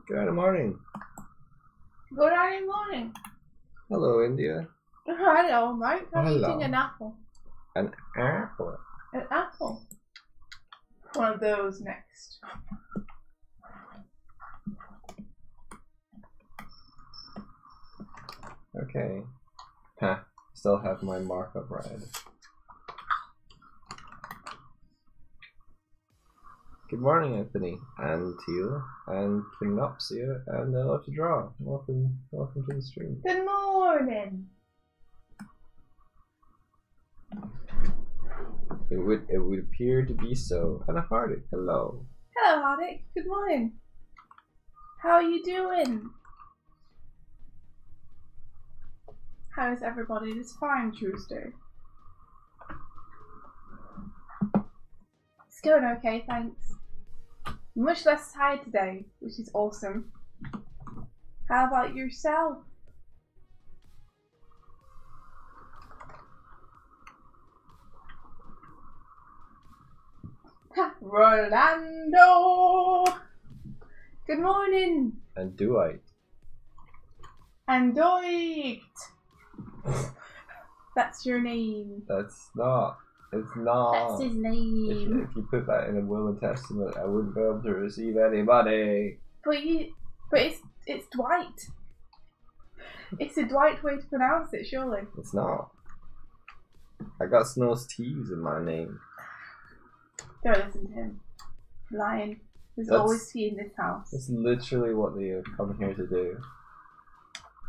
Good morning. Good morning. Hello, India. Hello, Mike. I'm Hello. eating an apple. An apple. An apple. One of those next. Okay. Huh. Still have my markup right. Good morning, Anthony, and Teal, and Grumps here, and I love to draw. Welcome to the stream. Good morning. It would appear to be so. And a Hardic, hello. Hello, Hardic. Good morning. How are you doing? How is everybody this fine Tuesday? It's going okay, thanks. Much less tired today, which is awesome. How about yourself? Rolando! Good morning! And Doig. And Doig! That's your name. That's not. It's not. That's his name. If you put that in a will and testament, I wouldn't be able to receive any money. But it's Dwight. It's a Dwight way to pronounce it, surely. It's not. I got Snow's T's in my name. Don't listen to him. Lying. There's always tea in this house. That's literally what they have come here to do.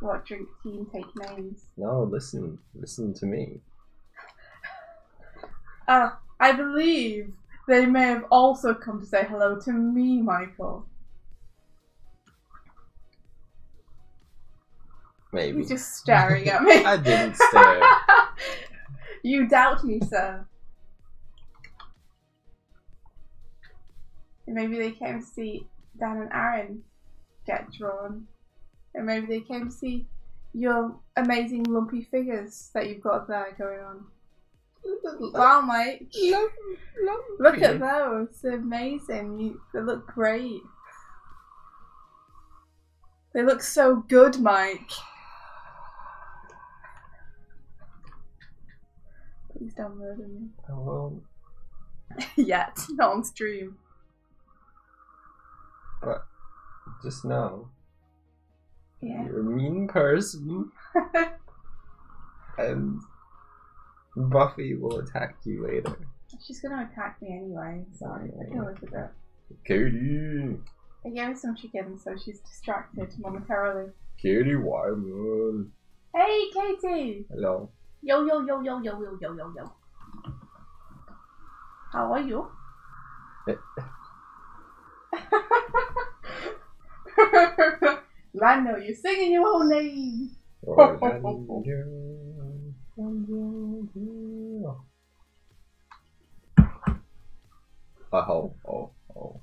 What, drink tea and take names? No, listen to me. I believe they may have also come to say hello to me, Michael. Maybe. He's just staring at me. I didn't stare. You doubt me, sir. And maybe they came to see Dan and Aaron get drawn. And maybe they came to see your amazing lumpy figures that you've got there going on. Wow, Mike. Look at those. They're amazing. They look great. They look so good, Mike. Please don't murder me. I won't. Yet. Not on stream. But just know. Yeah. You're a mean person. And Buffy will attack you later. She's gonna attack me anyway, so I can live with it. Katie! I gave her some chicken, so she's distracted momentarily. Katie Wyman! Hey, Katie! Hello. Yo, yo, yo, yo, yo, yo, yo, yo, yo. How are you? Lando, you're singing your own name! Ho. A ho, ho,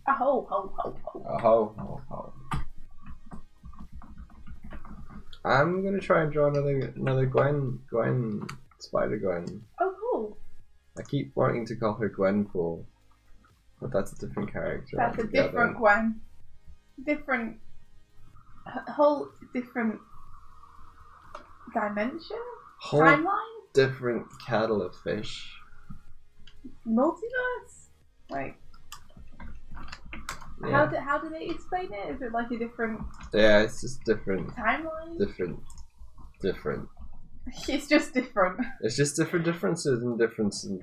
ho, ho. Ho. I'm gonna try and draw another Gwen, Spider Gwen. Oh, cool. I keep wanting to call her Gwenpool, but that's a different character. That's a different Gwen. Different, whole different dimension? Whole Timeline? different kettle of fish. Multiverse? Like, Yeah. how do they explain it? Is it like a different Yeah, it's just different. timeline? Different. It's just different. It's just different differences and differences and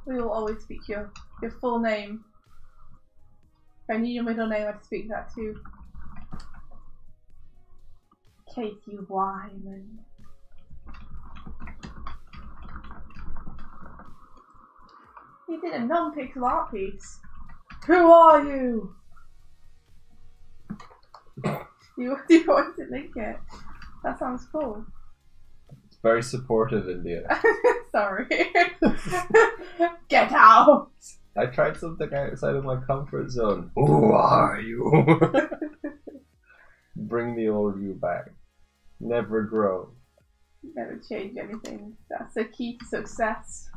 We will always speak your full name. If I knew your middle name, I'd speak that too. Katie Wyman. You did a non-pixel art piece. Who are you? Do you want to link it? That sounds cool. It's very supportive, India. Sorry. Get out! I tried something outside of my comfort zone. Who are you? Bring the old you back. Never grow. Never change anything. That's the key to success.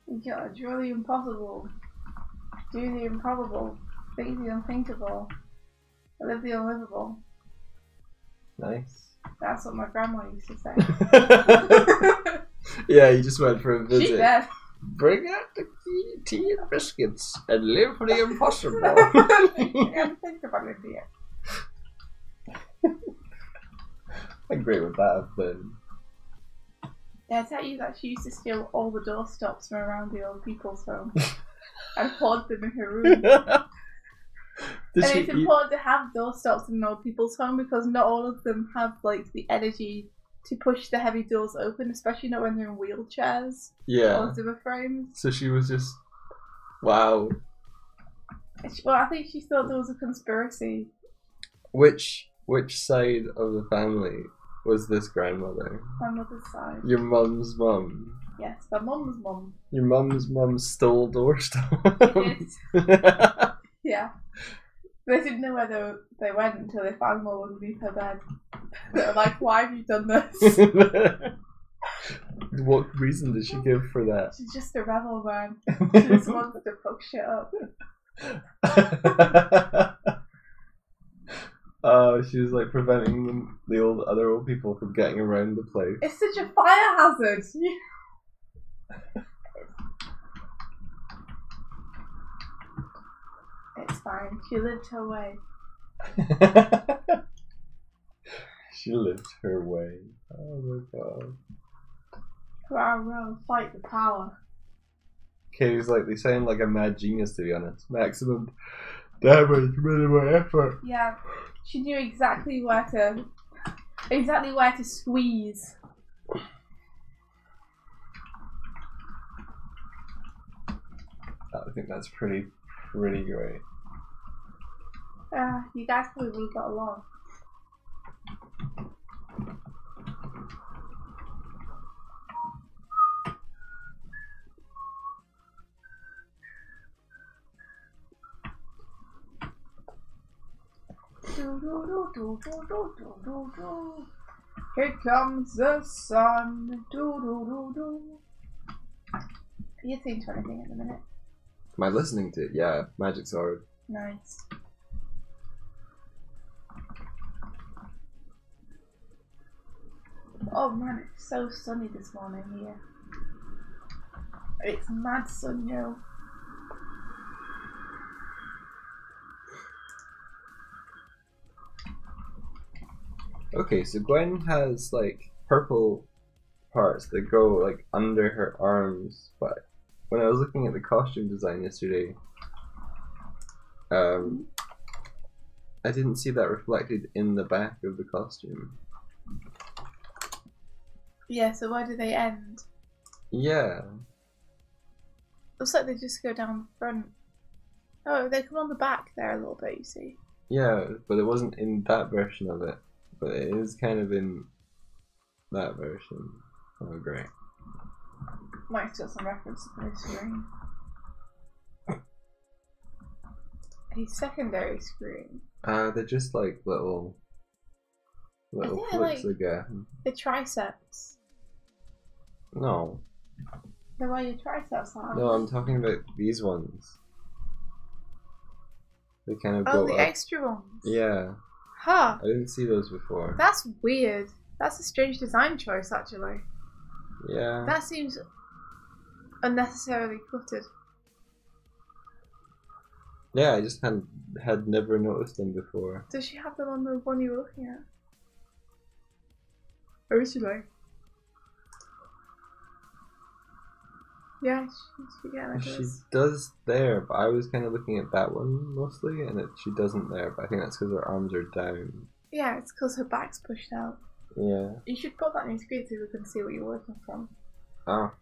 You gotta draw the impossible, do the improbable, think the unthinkable, live the unlivable. Nice. That's what my grandma used to say. Yeah, you just went for a visit. She did. Bring out the tea and biscuits and live for the impossible. I can't think about it yet. I agree with that, but Yeah, I tell you that she used to steal all the doorstops from around the old people's home and hoard them in her room. It's important to have doorstops in an old people's home because not all of them have like the energy to push the heavy doors open, especially not when they're in wheelchairs. Yeah. Or Zimmer frames. So she was just, wow. Well, I think she thought there was a conspiracy. Which side of the family was this grandmother? My mother's side. Your mum's mum. Yes, my mum's mum. Your mum's mum stole doorstops. Yeah. They didn't know where they went until they found them all underneath her bed. They were like, why have you done this? What reason did she give for that? She's just a rebel, man. She just wants to fuck shit up. She was like preventing the other old people from getting around the place. It's such a fire hazard! It's fine. She lived her way. She lived her way. Oh my god. Row, fight the power. Katie's like, they sound like a mad genius, to be honest. Maximum damage, minimum effort. Yeah, she knew exactly where to squeeze. I think that's pretty great. You guys probably would have got along. Here comes the sun. Are you listening to anything at the minute? Am I listening to it? Yeah, Magic Sword. Nice. Oh man, it's so sunny this morning here. It's mad sun, yo. Okay, so Gwen has like purple parts that go like under her arms, but when I was looking at the costume design yesterday, I didn't see that reflected in the back of the costume. Yeah, so where do they end? Yeah. Looks like they just go down the front. Oh, they come on the back there a little bit, you see. Yeah, but it wasn't in that version of it. But it is kind of in that version. Oh, great. Might still some reference to the screen. A secondary screen. They're just like little flicks like again. the triceps. No. They're where your triceps are. No, I'm talking about these ones. They kind of go Oh, the up. extra ones. Yeah. Huh. I didn't see those before. That's weird. That's a strange design choice, actually. Yeah. That seems unnecessarily cluttered. Yeah, I just had never noticed them before. Does she have them on the one you were looking at? Or is she like? Yeah, she does there, but I was kind of looking at that one mostly, and she doesn't there, but I think that's because her arms are down. Yeah, it's because her back's pushed out. Yeah. You should put that on your screen so we can see what you're working from. Oh.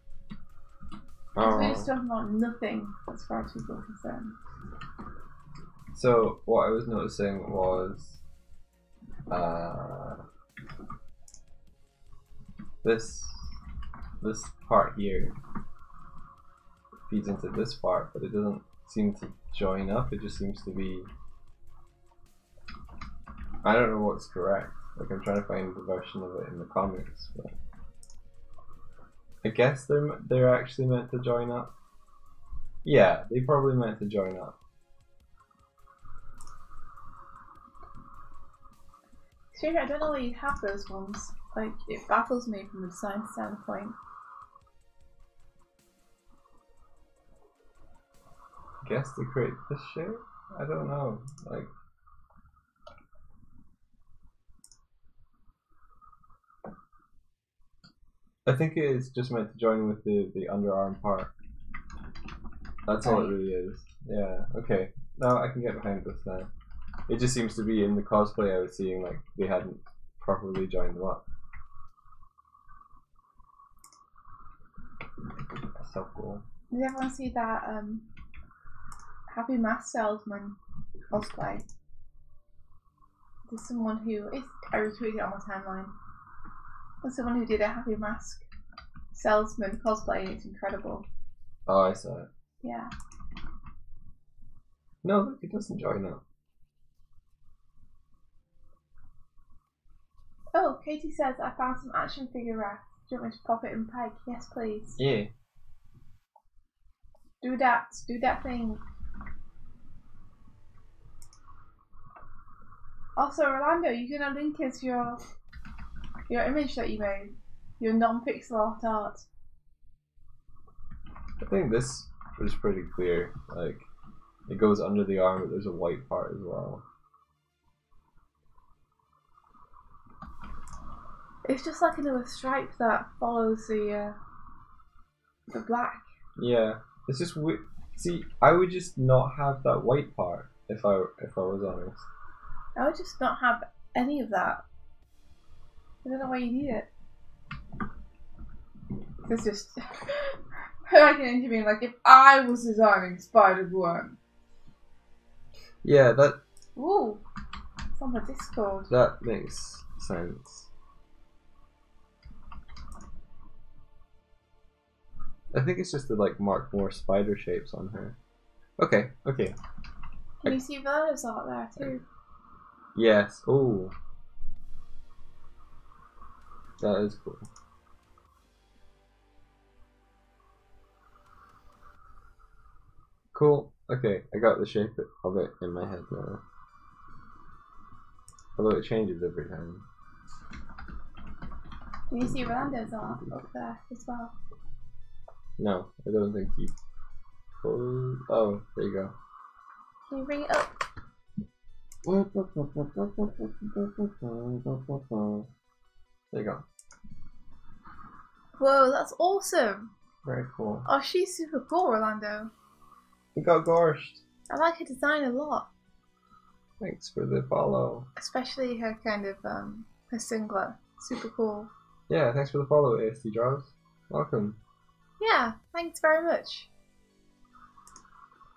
Because we're just talking about nothing as far as people are concerned. So, what I was noticing was this part here feeds into this part, but it doesn't seem to join up. It just seems to be, I don't know what's correct. Like, I'm trying to find the version of it in the comics, but I guess they're actually meant to join up. Yeah, they probably meant to join up. Seriously, I don't know why you have those ones. Like, it baffles me from a design standpoint. I guess to create this shape? I don't know. Like, I think it is just meant to join with the underarm part. That's all it really is. Yeah, okay. Now I can get behind this now. It just seems to be in the cosplay I was seeing, like, they hadn't properly joined them up. That's so cool. Did everyone see that Happy Mask Salesman cosplay? There's someone who I retweeted it on my timeline. There's someone who did a Happy Mask Salesman cosplay and it's incredible. Oh, I saw it. Yeah. No, look, it doesn't join up. Oh, Katie says, I found some action figure racks. Do you want me to pop it in Peg? Yes, please. Yeah. Do that. Do that thing. Also, Orlando, you're gonna link us your image that you made. Your non-pixel art. I think this was pretty clear. Like, it goes under the arm, but there's a white part as well. It's just like another stripe that follows the black. Yeah, it's just weird. See, I would just not have that white part if I was honest. I would just not have any of that. I don't know why you need it. It's just like an interview, like if I was designing Spider-Gwen. Yeah, that. Ooh, it's on the Discord. That makes sense. I think it's just to like mark more spider shapes on her. Okay, okay. Can you see Verna's art there too? Yes. Oh, that is cool. Cool. Okay, I got the shape of it in my head now. Although it changes every time. Can you see Orlando's art up there as well? No, I don't think you. Oh, there you go. Can you bring it up? There you go. Whoa, that's awesome! Very cool. Oh, she's super cool, Orlando. We got gorshed. I like her design a lot. Thanks for the follow. Especially her kind of, her singlet. Super cool. Yeah, thanks for the follow, AST Draws. Welcome. Yeah, thanks very much.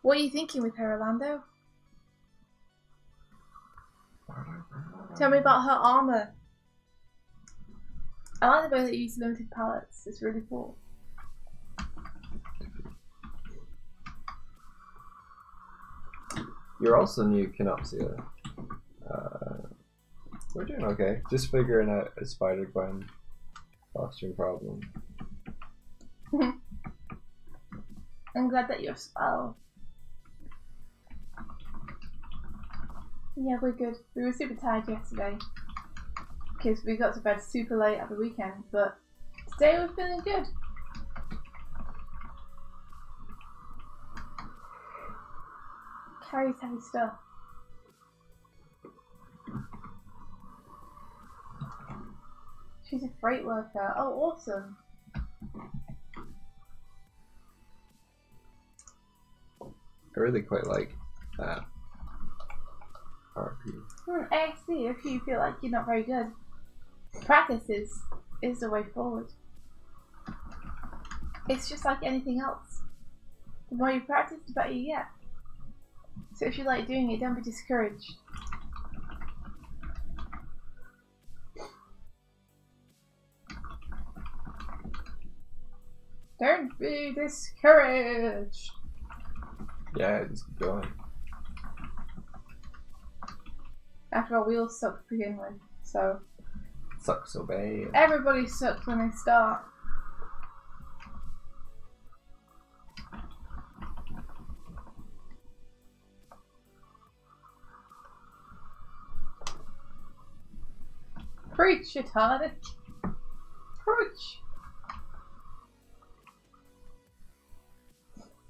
What are you thinking with her, Orlando? Tell me about her armor. I like the way that you use limited palettes. It's really cool. You're also new, Canopsia. We're doing okay. Just figuring out a Spider-Gwen costume problem. I'm glad that you're well. Yeah, we're good. We were super tired yesterday because we got to bed super late at the weekend, but today we're feeling good. Carries heavy stuff. She's a freight worker. Oh, awesome. I really quite like that RP. AXD, if you feel like you're not very good, practice is the way forward. It's just like anything else. The more you practice, the better you get. So if you like doing it, don't be discouraged. Don't be discouraged. Yeah, just keep going. After all, we all suck to begin with, so Sucks so bad. everybody sucks when they start. Preach it, Hardy. Preach.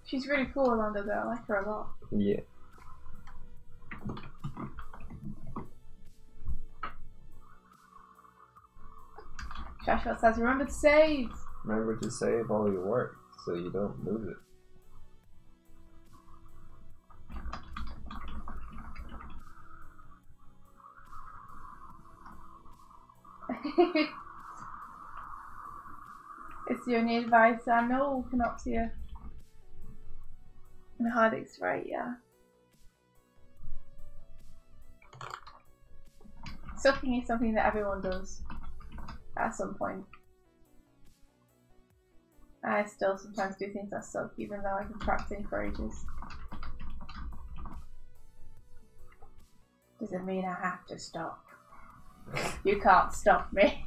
She's really cool, Alonda, though. I like her a lot. Yeah. Joshua says, remember to save. Remember to save all your work so you don't lose it. It's the only advice I know, Canopsia. And Hardix, right, yeah. Sucking is something that everyone does at some point. I still sometimes do things that suck, even though I've been practicing for ages. Doesn't mean I have to stop. You can't stop me.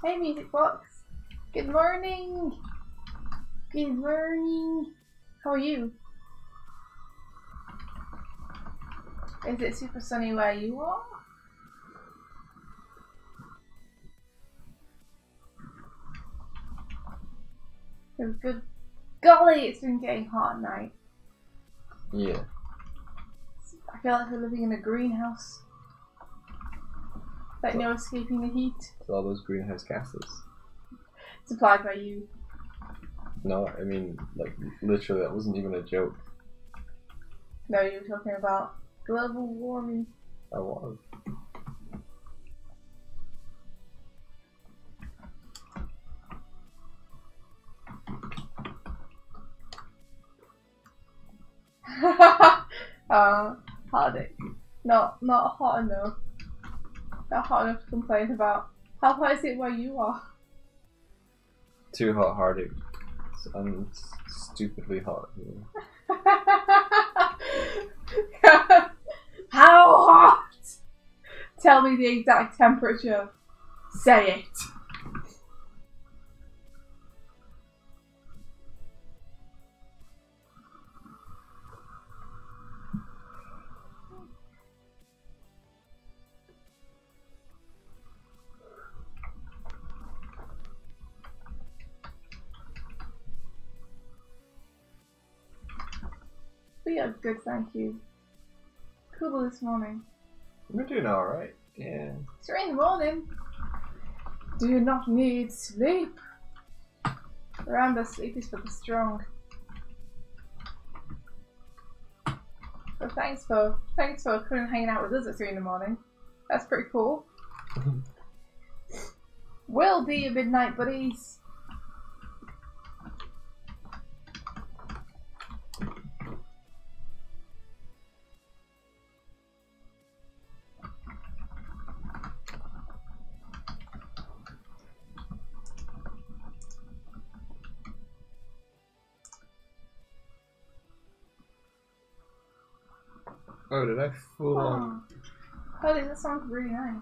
Hey, Music Box. Good morning. Good morning. How are you? Is it super sunny where you are? Good golly, it's been getting hot at night. Yeah. I feel like we're living in a greenhouse. Like no escaping the heat. It's all those greenhouse gases. Supplied by you. No, I mean, like, literally, that wasn't even a joke. No, you were talking about global warming. I was. Hardic. Not hot enough. Not hot enough to complain about. How hot is it where you are? Too hot, Hardy. I'm stupidly hot here. How hot? Tell me the exact temperature. Say it. We are good, thank you. Cool this morning. We're doing alright, yeah. It's 3 in the morning. Do you not need sleep? Remember, sleep is for the strong. So thanks for coming and hanging out with us at 3 in the morning. That's pretty cool. We'll be your midnight buddies. Oh, did I fool on? Holy, that sounds really nice.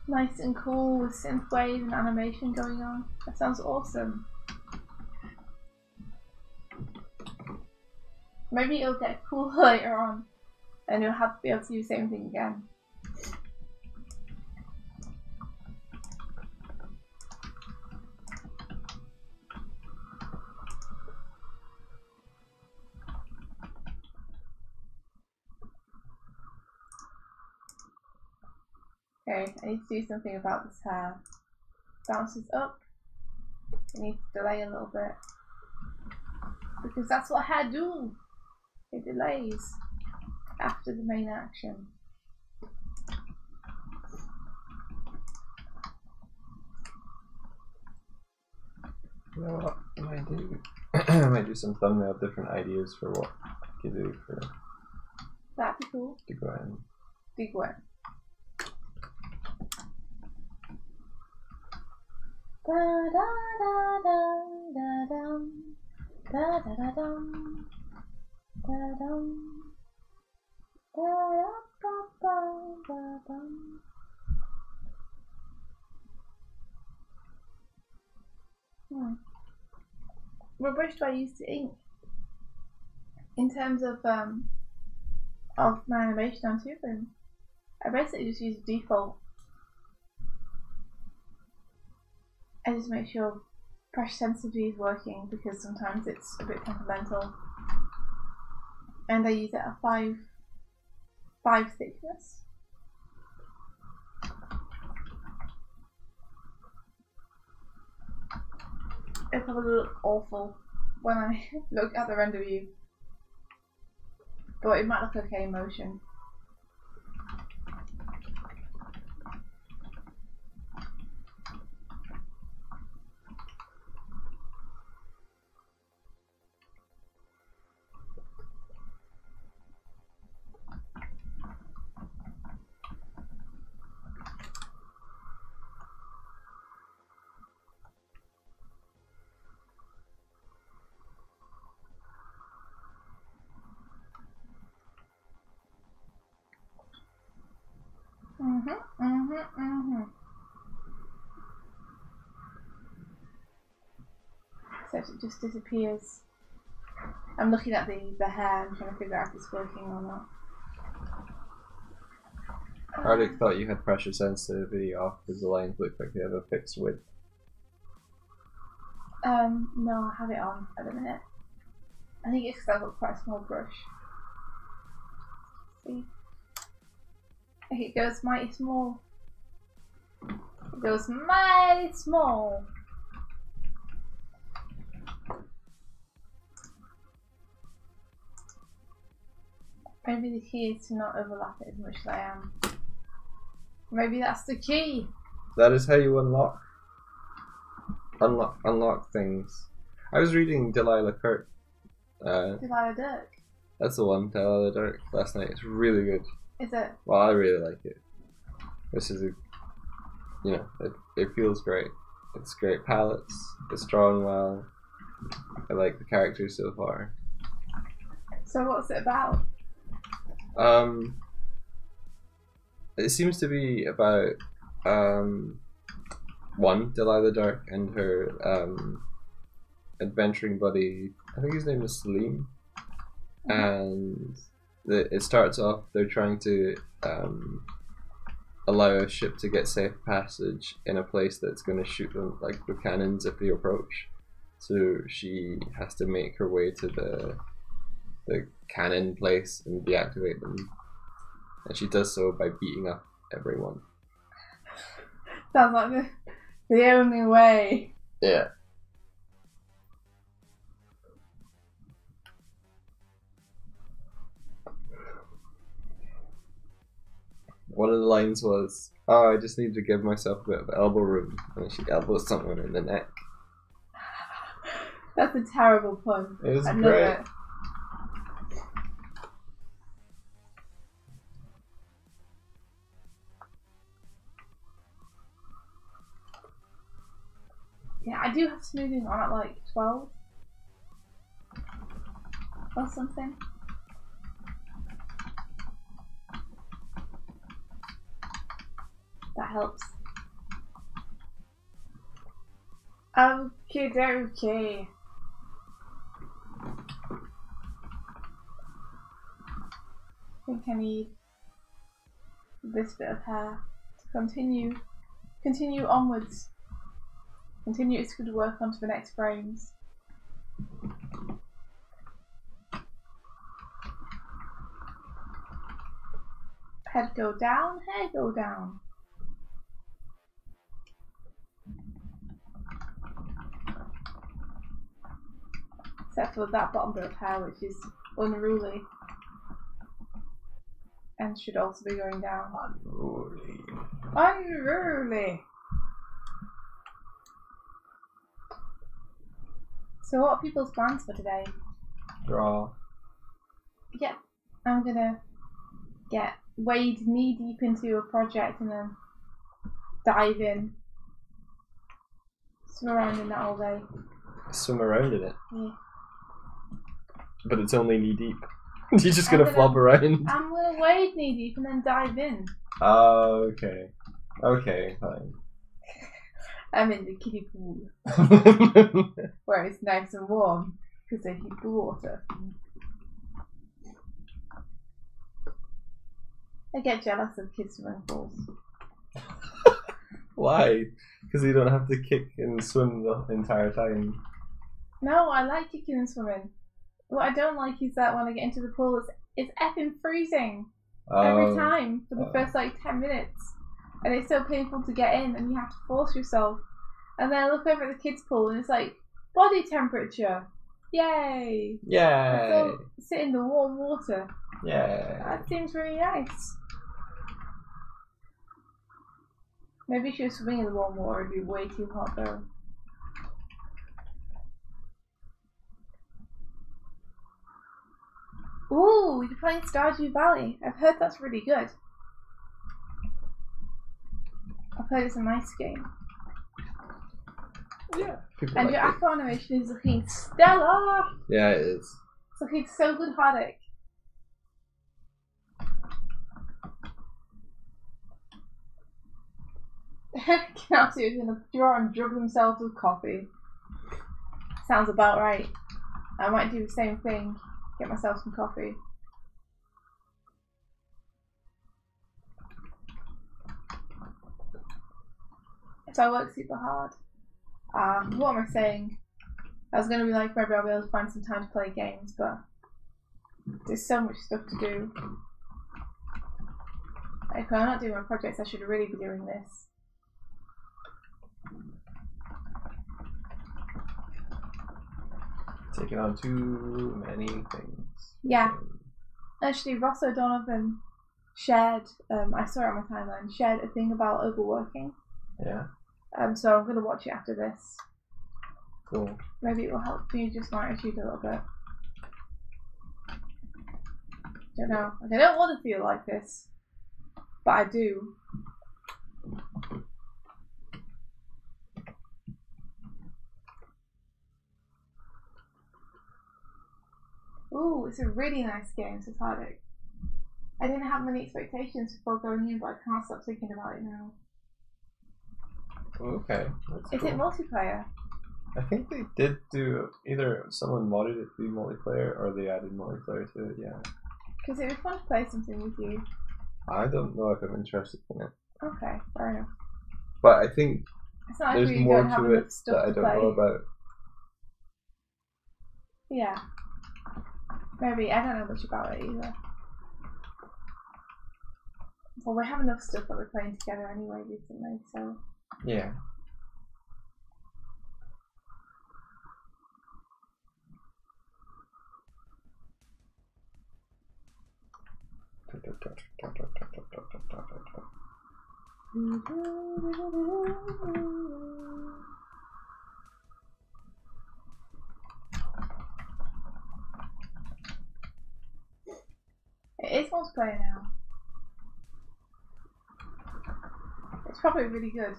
Nice and cool with synthwave and animation going on. That sounds awesome. Maybe it'll get cool later on and you'll have to be able to do the same thing again. Okay, I need to do something about this hair. Bounces up. I need to delay a little bit. Because that's what hair do. It delays after the main action. You know what I might do? I might do some thumbnail different ideas for what I could do for That'd be cool. to go in. Big one. Da da da da da dum da da da dum da dum da da da da dum. what brush do I use to ink? In terms of my animation on Tubing, I basically just use default. I just make sure pressure sensitivity is working because sometimes it's a bit temperamental. And I use it at 5 thickness. It probably look awful when I look at the render view, but it might look okay in motion. So it just disappears. I'm looking at the hair and trying to figure out if it's working or not. I already thought you had pressure sensitivity off because the lines look like they have a fixed width. No, I have it on at the minute. I think it's because I've got quite a small brush. See? Okay, it goes mighty small. It goes mighty small. Maybe the key is to not overlap it as much as I am. Maybe that's the key. That is how you unlock things. I was reading Delilah Kirk. Delilah Dirk. That's the one, Delilah Dirk, last night. It's really good. Is it? Well, I really like it. This is it feels great. It's great palettes. It's drawn well. I like the characters so far. So what's it about? It seems to be about one, Delilah Dark and her adventuring buddy. I think his name is Salim. And it starts off they're trying to allow a ship to get safe passage in a place that's going to shoot them like with cannons if they approach. So she has to make her way to the cannon place and deactivate them, and she does so by beating up everyone. Sounds like the only way. Yeah. One of the lines was, "Oh, I just need to give myself a bit of elbow room," and she elbows someone in the neck. That's a terrible pun. It was I great. love it. Yeah, I do have smoothing on at like 12 or something. That helps. Okay, okay. I think I need this bit of hair to continue onwards. Continue its good work onto the next frames. Head go down, hair go down. Except for that bottom bit of hair, which is unruly and should also be going down. Unruly. Unruly! So what are people's plans for today? Draw. Yeah, I'm gonna get wade knee deep into a project and then dive in. Swim around in that all day. Swim around in it. Yeah. But it's only knee deep. You're just gonna flop around. I'm gonna wade knee deep and then dive in. Oh, okay. Okay, fine. I'm in the kiddie pool where it's nice and warm because they heat the water. I get jealous of kids' swimming pools. Why? Because you don't have to kick and swim the entire time. No, I like kicking and swimming. What I don't like is that when I get into the pool, it's effing freezing every time for the first like 10 minutes. And it's so painful to get in and you have to force yourself. And then I look over at the kids' pool and it's like, body temperature. Yay! Yay! I still sit in the warm water. Yay! That seems really nice. Maybe if you were swimming in the warm water, it'd be way too hot though. Ooh, you're playing Stardew Valley. I've heard that's really good. I've heard it's a nice game. Yeah. And like your it. Afro animation is looking stellar! Yeah, it is. It's looking so good-hearted. Can't is gonna draw and drug themselves with coffee. Sounds about right. I might do the same thing. Get myself some coffee. So I work super hard. What am I saying? I was gonna be like, maybe I'll be able to find some time to play games, but there's so much stuff to do. Like, if I'm not doing my projects, I should really be doing this. Taking on too many things. Yeah. Actually, Ross O'Donovan shared, I saw it on my timeline, shared a thing about overworking. Yeah. So I'm going to watch it after this. Cool. Maybe it will help me adjust my attitude a little bit. Don't know. Like, I don't want to feel like this, but I do. Ooh, it's a really nice game, Satardic. I didn't have many expectations before going in, but I can't stop thinking about it now. Okay, that's Is cool. it multiplayer? I think they did do either someone modded it to be multiplayer or they added multiplayer to it. Yeah. Because it was fun to play something with you. I don't know if I'm interested in it, Okay, fair enough. but I think It's not like there's we more don't have to enough it stuff that I to don't play. know about. Yeah. Maybe, I don't know much about it either. Well, we have enough stuff that we're playing together anyway recently, so... Yeah. It is multiplayer now. It's probably really good.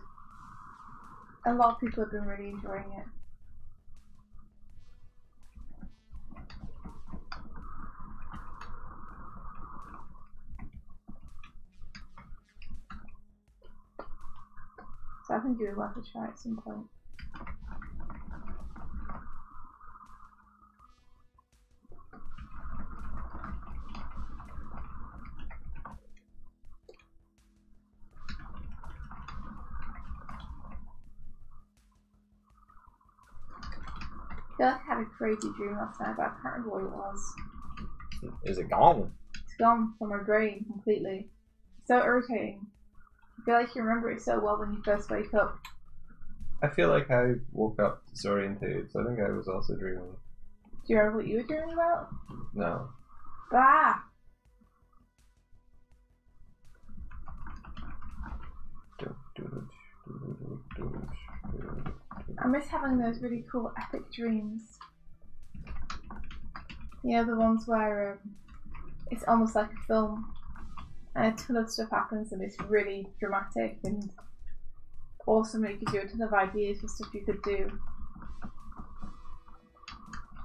A lot of people have been really enjoying it. So I think you would love to try at some point. I feel like I had a crazy dream last night, but I can't remember what it was. Is it gone? It's gone from my brain completely. It's so irritating. I feel like you remember it so well when you first wake up. I feel like I woke up disorientated, so I think I was also dreaming. Do you remember what you were dreaming about? No. Bah! I miss having those really cool epic dreams. You know, the ones where it's almost like a film and a ton of stuff happens and it's really dramatic and awesome and you could do a ton of ideas for stuff you could do.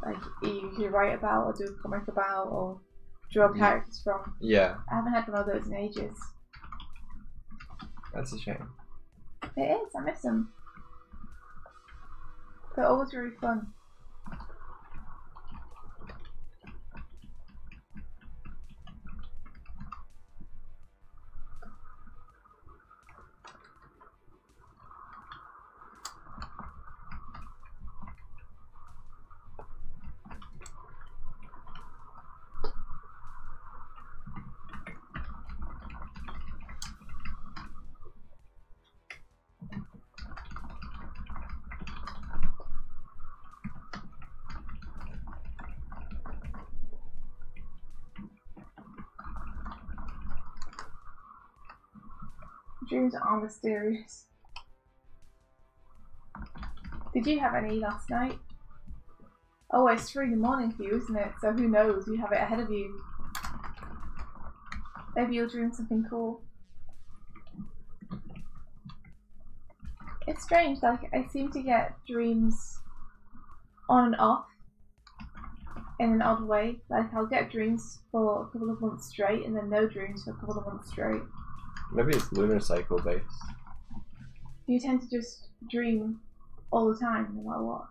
Like you could write about or do a comic about or draw characters from. Yeah. I haven't had one of those in ages. That's a shame. It is, I miss them. They're always really fun. Dreams are mysterious. Did you have any last night? Oh, it's 3 in the morning for you, isn't it? So who knows? You have it ahead of you. Maybe you'll dream something cool. It's strange, like I seem to get dreams on and off in an odd way. Like I'll get dreams for a couple of months straight and then no dreams for a couple of months straight. Maybe it's lunar cycle based. You tend to just dream all the time, no matter what.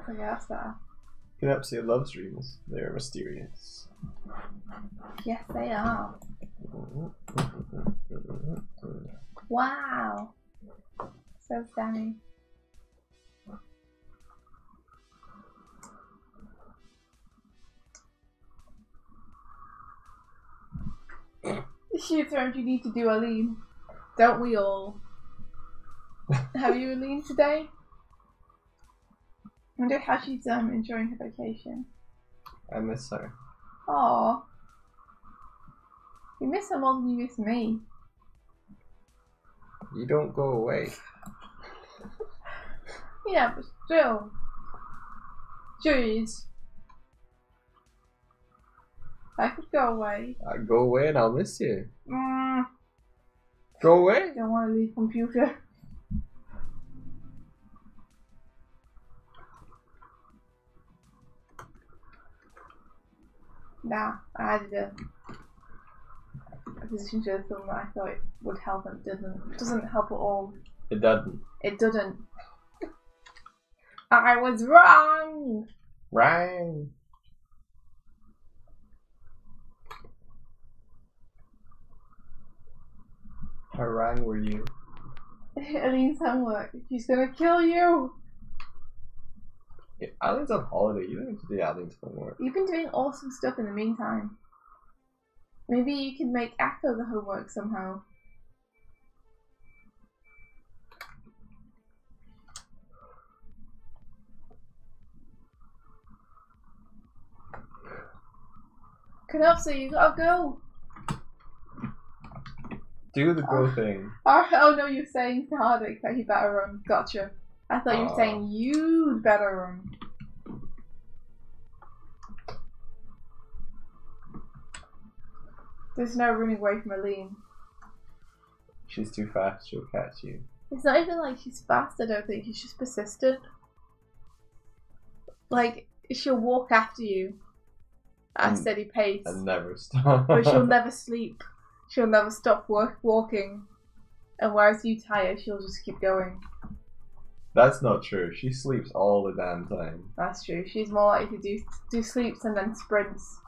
I guess that. Canopsia loves dreams. They're mysterious. Yes, they are. Wow. So stunning. Sheer thrones you need to do, Aline. Don't we all? Have you, Aline, today? I wonder how she's enjoying her vacation. I miss her. Aww. You miss her more than you miss me. You don't go away. Yeah, but still. Jeez. I could go away. I go away and I'll miss you. Mm, Go away? I don't want to leave computer. Nah, I added a position to the film that I thought it would help and it doesn't. It doesn't help at all. It doesn't. It doesn't. I was wrong! Rang. How rang were you? Aline's homework. She's gonna kill you! Yeah, Aline's on holiday. You don't need to do Aline's homework. You've been doing awesome stuff in the meantime. Maybe you can make Echo the homework somehow. Canopsia, you gotta go! Do the go thing. Oh no, you're saying to Hardick that he better run. Gotcha. I thought you were saying you'd better run. There's no running away from Aline. She's too fast, she'll catch you. It's not even like she's fast, I don't think. She's just persistent. Like, she'll walk after you at a steady pace. And never stop. But she'll never sleep. She'll never stop walking. And whereas you tire, she'll just keep going. That's not true. She sleeps all the damn time. That's true. She's more likely to do sleeps and then sprints.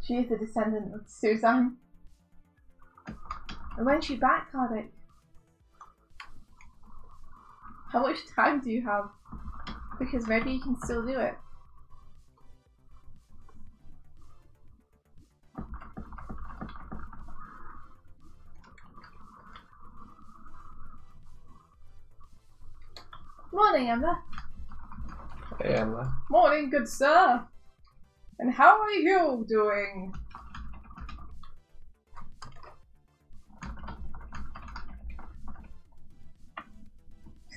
She is a descendant of Suzanne. And when's she back, Hardick? How much time do you have? Because maybe you can still do it. Morning, Emma. Hey, Emma. Morning, good sir. And how are you doing?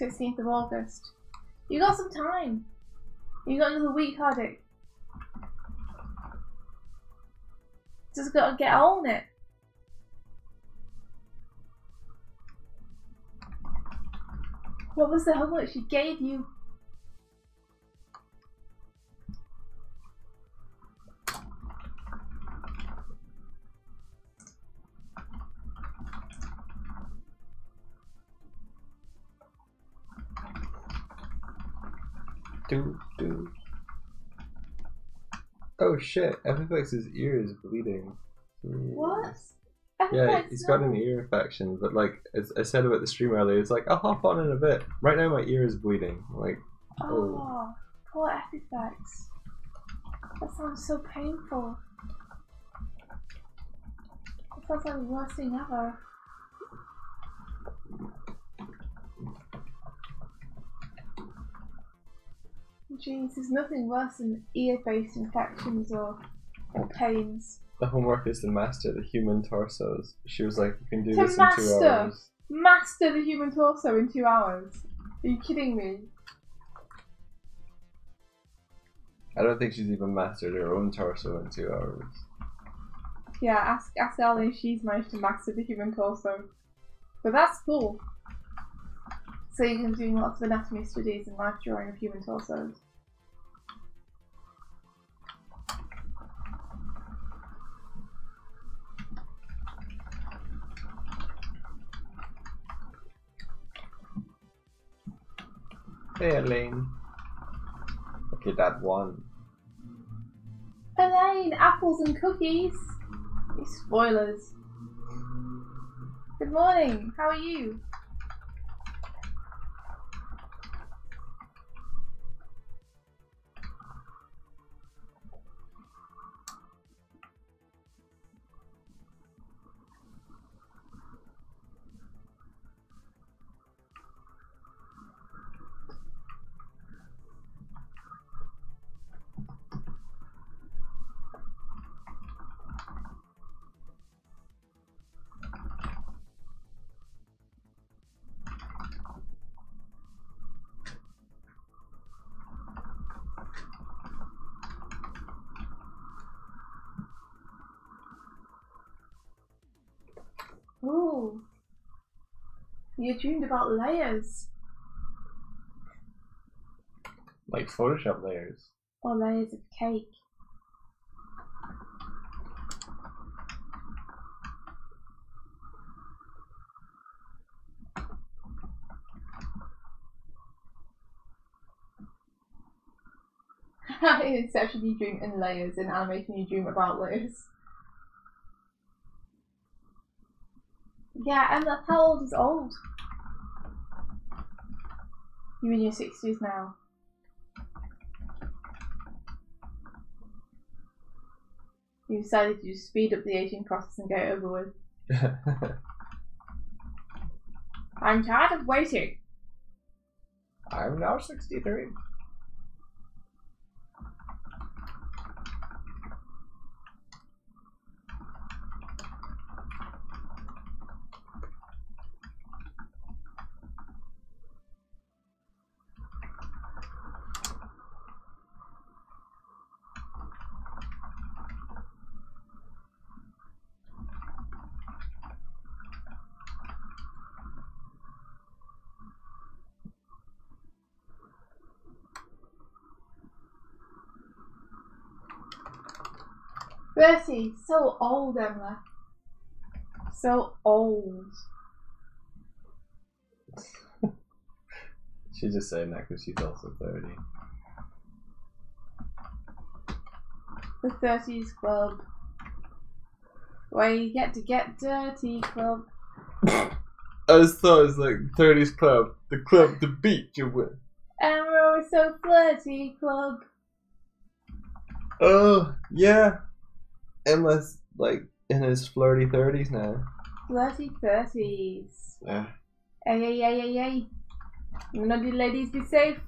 16th of August. You got some time. You got another week, Hardy. Just gotta get on it. What was the homework she gave you? Do. Oh shit, Epifix's ear is bleeding. What? Yeah, he's got an ear infection, but like as I said about the stream earlier, it's like I'll hop on in a bit. Right now my ear is bleeding. Like, oh. Poor Epifix. That sounds so painful. That sounds like the worst thing ever. Jeez, there's nothing worse than ear-based infections or pains. The homework is to master the human torsos. She was like, you can do this in 2 hours. Master the human torso in 2 hours? Are you kidding me? I don't think she's even mastered her own torso in 2 hours. Yeah, ask Ellie if she's managed to master the human torso. But that's cool. So you can do lots of anatomy studies and life drawing of human torsos. Hey Elaine. Okay, that one. Elaine, apples and cookies. You spoilers. Good morning, how are you? Ooh. You dreamed about layers. Like Photoshop layers. Or layers of cake. In Inception you dream in layers, in animation you dream about layers. Yeah, and that's how old is old? You're in your 60s now. You decided to just speed up the aging process and get it over with. I'm tired of waiting. I'm now 63. Bertie, so old, Emma. So old. She's just saying that because she's also 30. The 30s club. Where you get to get dirty club. I just thought it was like 30s club. The club to beat you with. And we're always so flirty club. Oh, yeah. Emma's like in his flirty 30s now. Flirty 30s. Yeah. Ay, ay, ay, ay, ay. You know, the ladies be safe.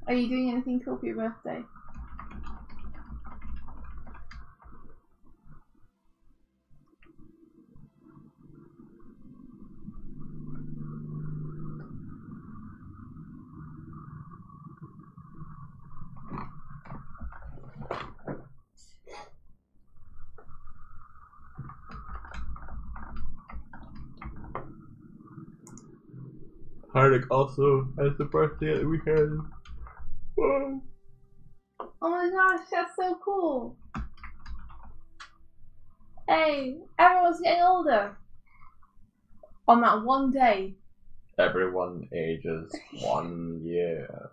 Are you doing anything cool for your birthday? Hardik also has the birthday at the weekend. Oh my gosh, that's so cool. Hey, everyone's getting older. On that one day. Everyone ages 1 year.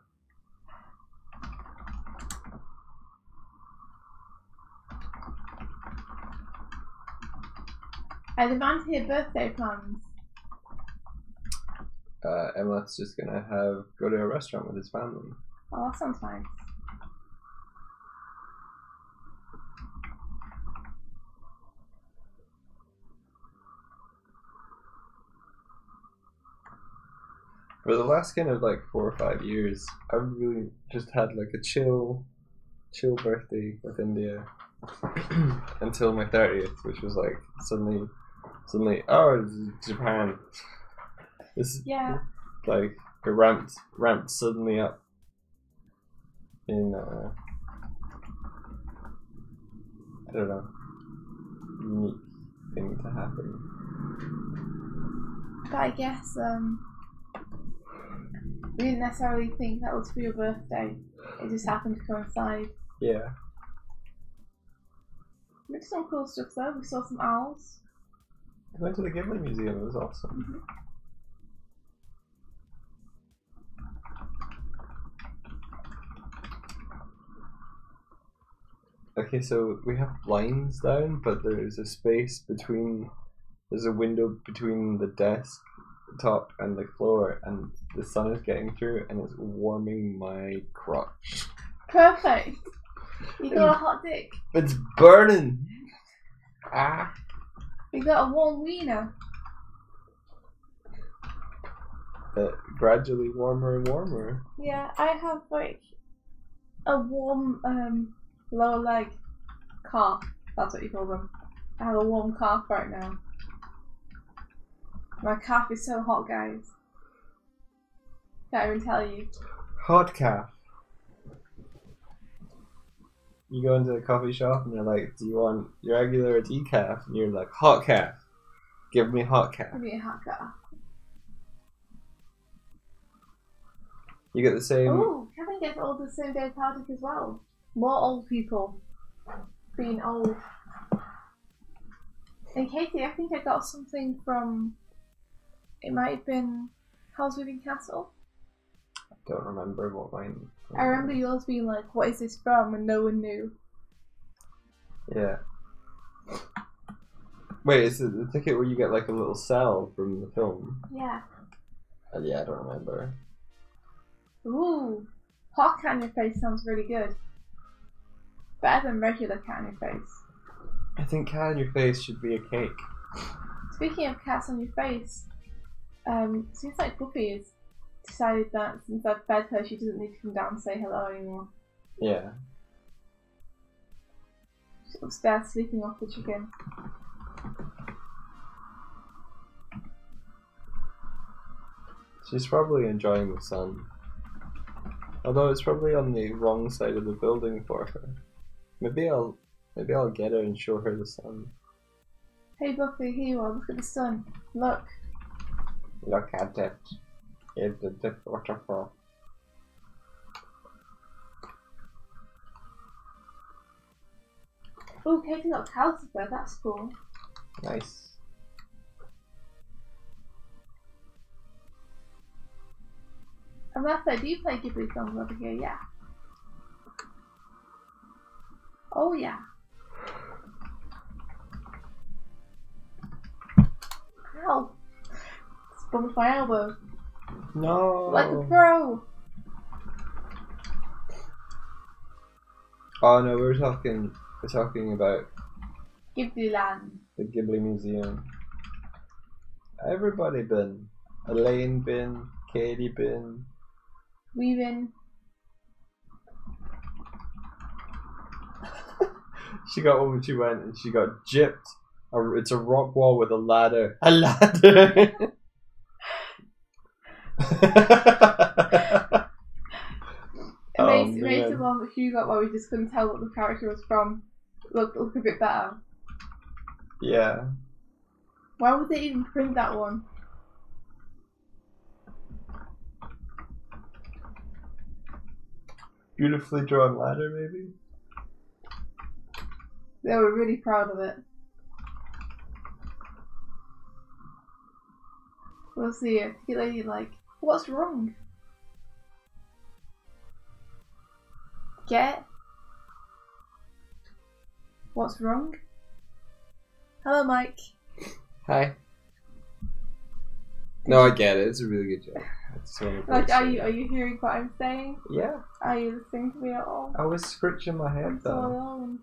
I demand to hear birthday plans. Emlet's just gonna go to a restaurant with his family. Oh, that sounds nice. For the last kind of like 4 or 5 years, I've really just had like a chill birthday with India until my 30th, which was like suddenly, oh, it's Japan. This like it ramped suddenly up in I don't know, unique thing to happen. But I guess we didn't necessarily think that was for your birthday. It just happened to coincide. Yeah. We did some cool stuff though. We saw some owls. I went to the Ghibli Museum. It was awesome. Okay, so we have blinds down, but there's a space between. There's a window between the desk top and the floor, and the sun is getting through, and it's warming my crotch. Perfect. You got a hot dick. It's burning. Ah. You got a warm wiener. Gradually warmer and warmer. Yeah, I have like a warm lower leg calf. That's what you call them. I have a warm calf right now. My calf is so hot, guys. Can't even tell you. Hot calf. You go into a coffee shop and they're like, do you want your regular or decaf? And you're like, hot calf. Give me hot calf. Give me a hot calf. You get the same. Ooh, Kevin gets old the same day party as well. More old people being old. And Katie, I think I got something from. It might have been Howl's Moving Castle. I don't remember what mine. I remember yours being like, "What is this from?" and no one knew. Yeah. Wait, is it the ticket where you get like a little cell from the film? Yeah. Yeah, I don't remember. Ooh, hot cat on your face sounds really good. Better than regular cat on your face. I think cat on your face should be a cake. Speaking of cats on your face, seems like Buffy has decided that since I've fed her, she doesn't need to come down and say hello anymore. Yeah. She's upstairs sleeping off the chicken. She's probably enjoying the sun. Although it's probably on the wrong side of the building for her. Maybe I'll get her and show her the sun. Hey Buffy, here you are, look at the sun. Look. Look at it. It's a deep waterfall. Oh, Katie got Calcifer, that's cool. Nice. Unless I do play Ghibli songs over here, yeah. Oh yeah. Ow! It's bumped my elbow. No. Like a pro. Oh no, we're talking about Ghibli Land. the Ghibli Museum. Everybody been. Elaine been. Katie been. We been. She got over. She went and she got gypped. It's a rock wall with a ladder. A ladder. Amazing one that Hugh got where we just couldn't tell what the character was from. Look a bit better. Yeah. Why would they even print that one? Beautifully drawn ladder, maybe? They were really proud of it. We'll see a lady like, what's wrong? Get? What's wrong? Hello, Mike. Hi. No, I get it. It's a really good joke. Like, are you hearing what I'm saying? Yeah. Are you listening to me at all? I was scratching my head I'm so though. alone.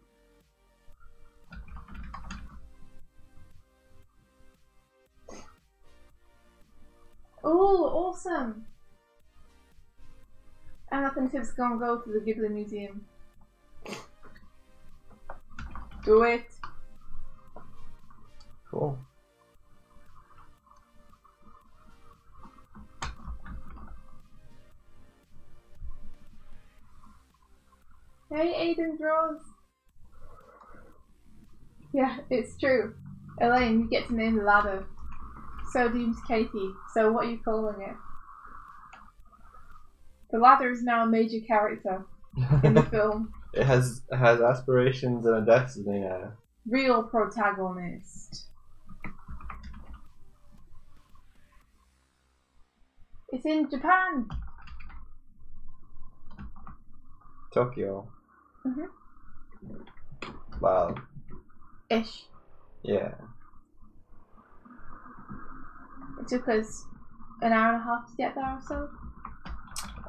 Oh, awesome! Anything tips gonna go to the Ghibli Museum. Do it! Cool. Hey, Aiden draws! Yeah, it's true. Elaine, you get to name the ladder. So deems Katie. So what are you calling it? The ladder is now a major character in the film. It has aspirations and a destiny now. Real protagonist. It's in Japan. Tokyo. Mhm. Wow. Ish. Yeah. It took us an hour and a half to get there or so.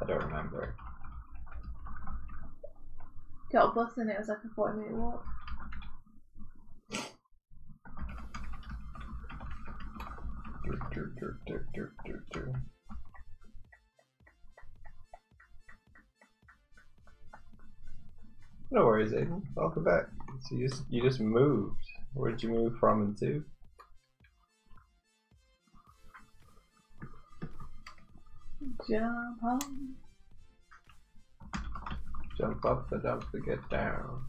I don't remember. Got a bus and it was like a 40-minute walk. No worries, Aiden. Welcome back. So you just moved. Where did you move from and to? Jump on. Jump up the dump to get down.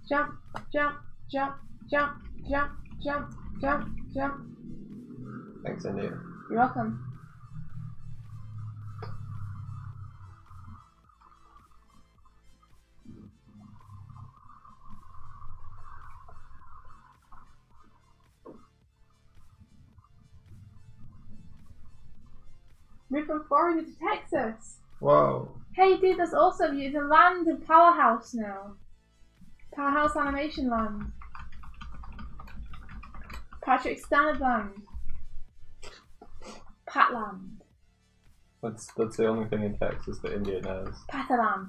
Jump, jump, jump, jump, jump, jump, jump, jump. Thanks, India. You're welcome. Moved from Florida to Texas. Whoa. Hey dude, that's awesome. You're the land of Powerhouse now. Powerhouse Animation Land. Patrick Standard Land. Patland. That's the only thing in Texas that India knows. Pataland.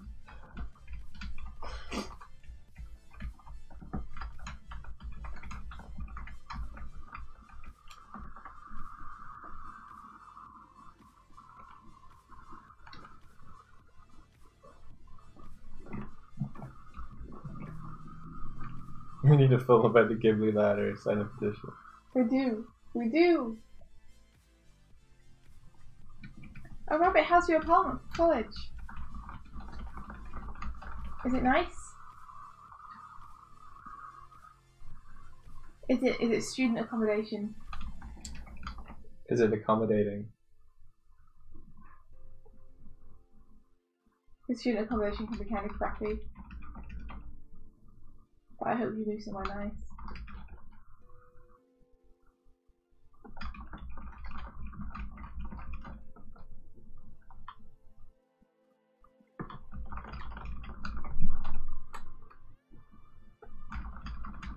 We need a film about the Ghibli ladder. Sign a petition. We do. We do. Oh, Robert, how's your apartment? College? Is it nice? Is it student accommodation? Is it accommodating? The student accommodation can be kind of crappy. But I hope you move somewhere nice.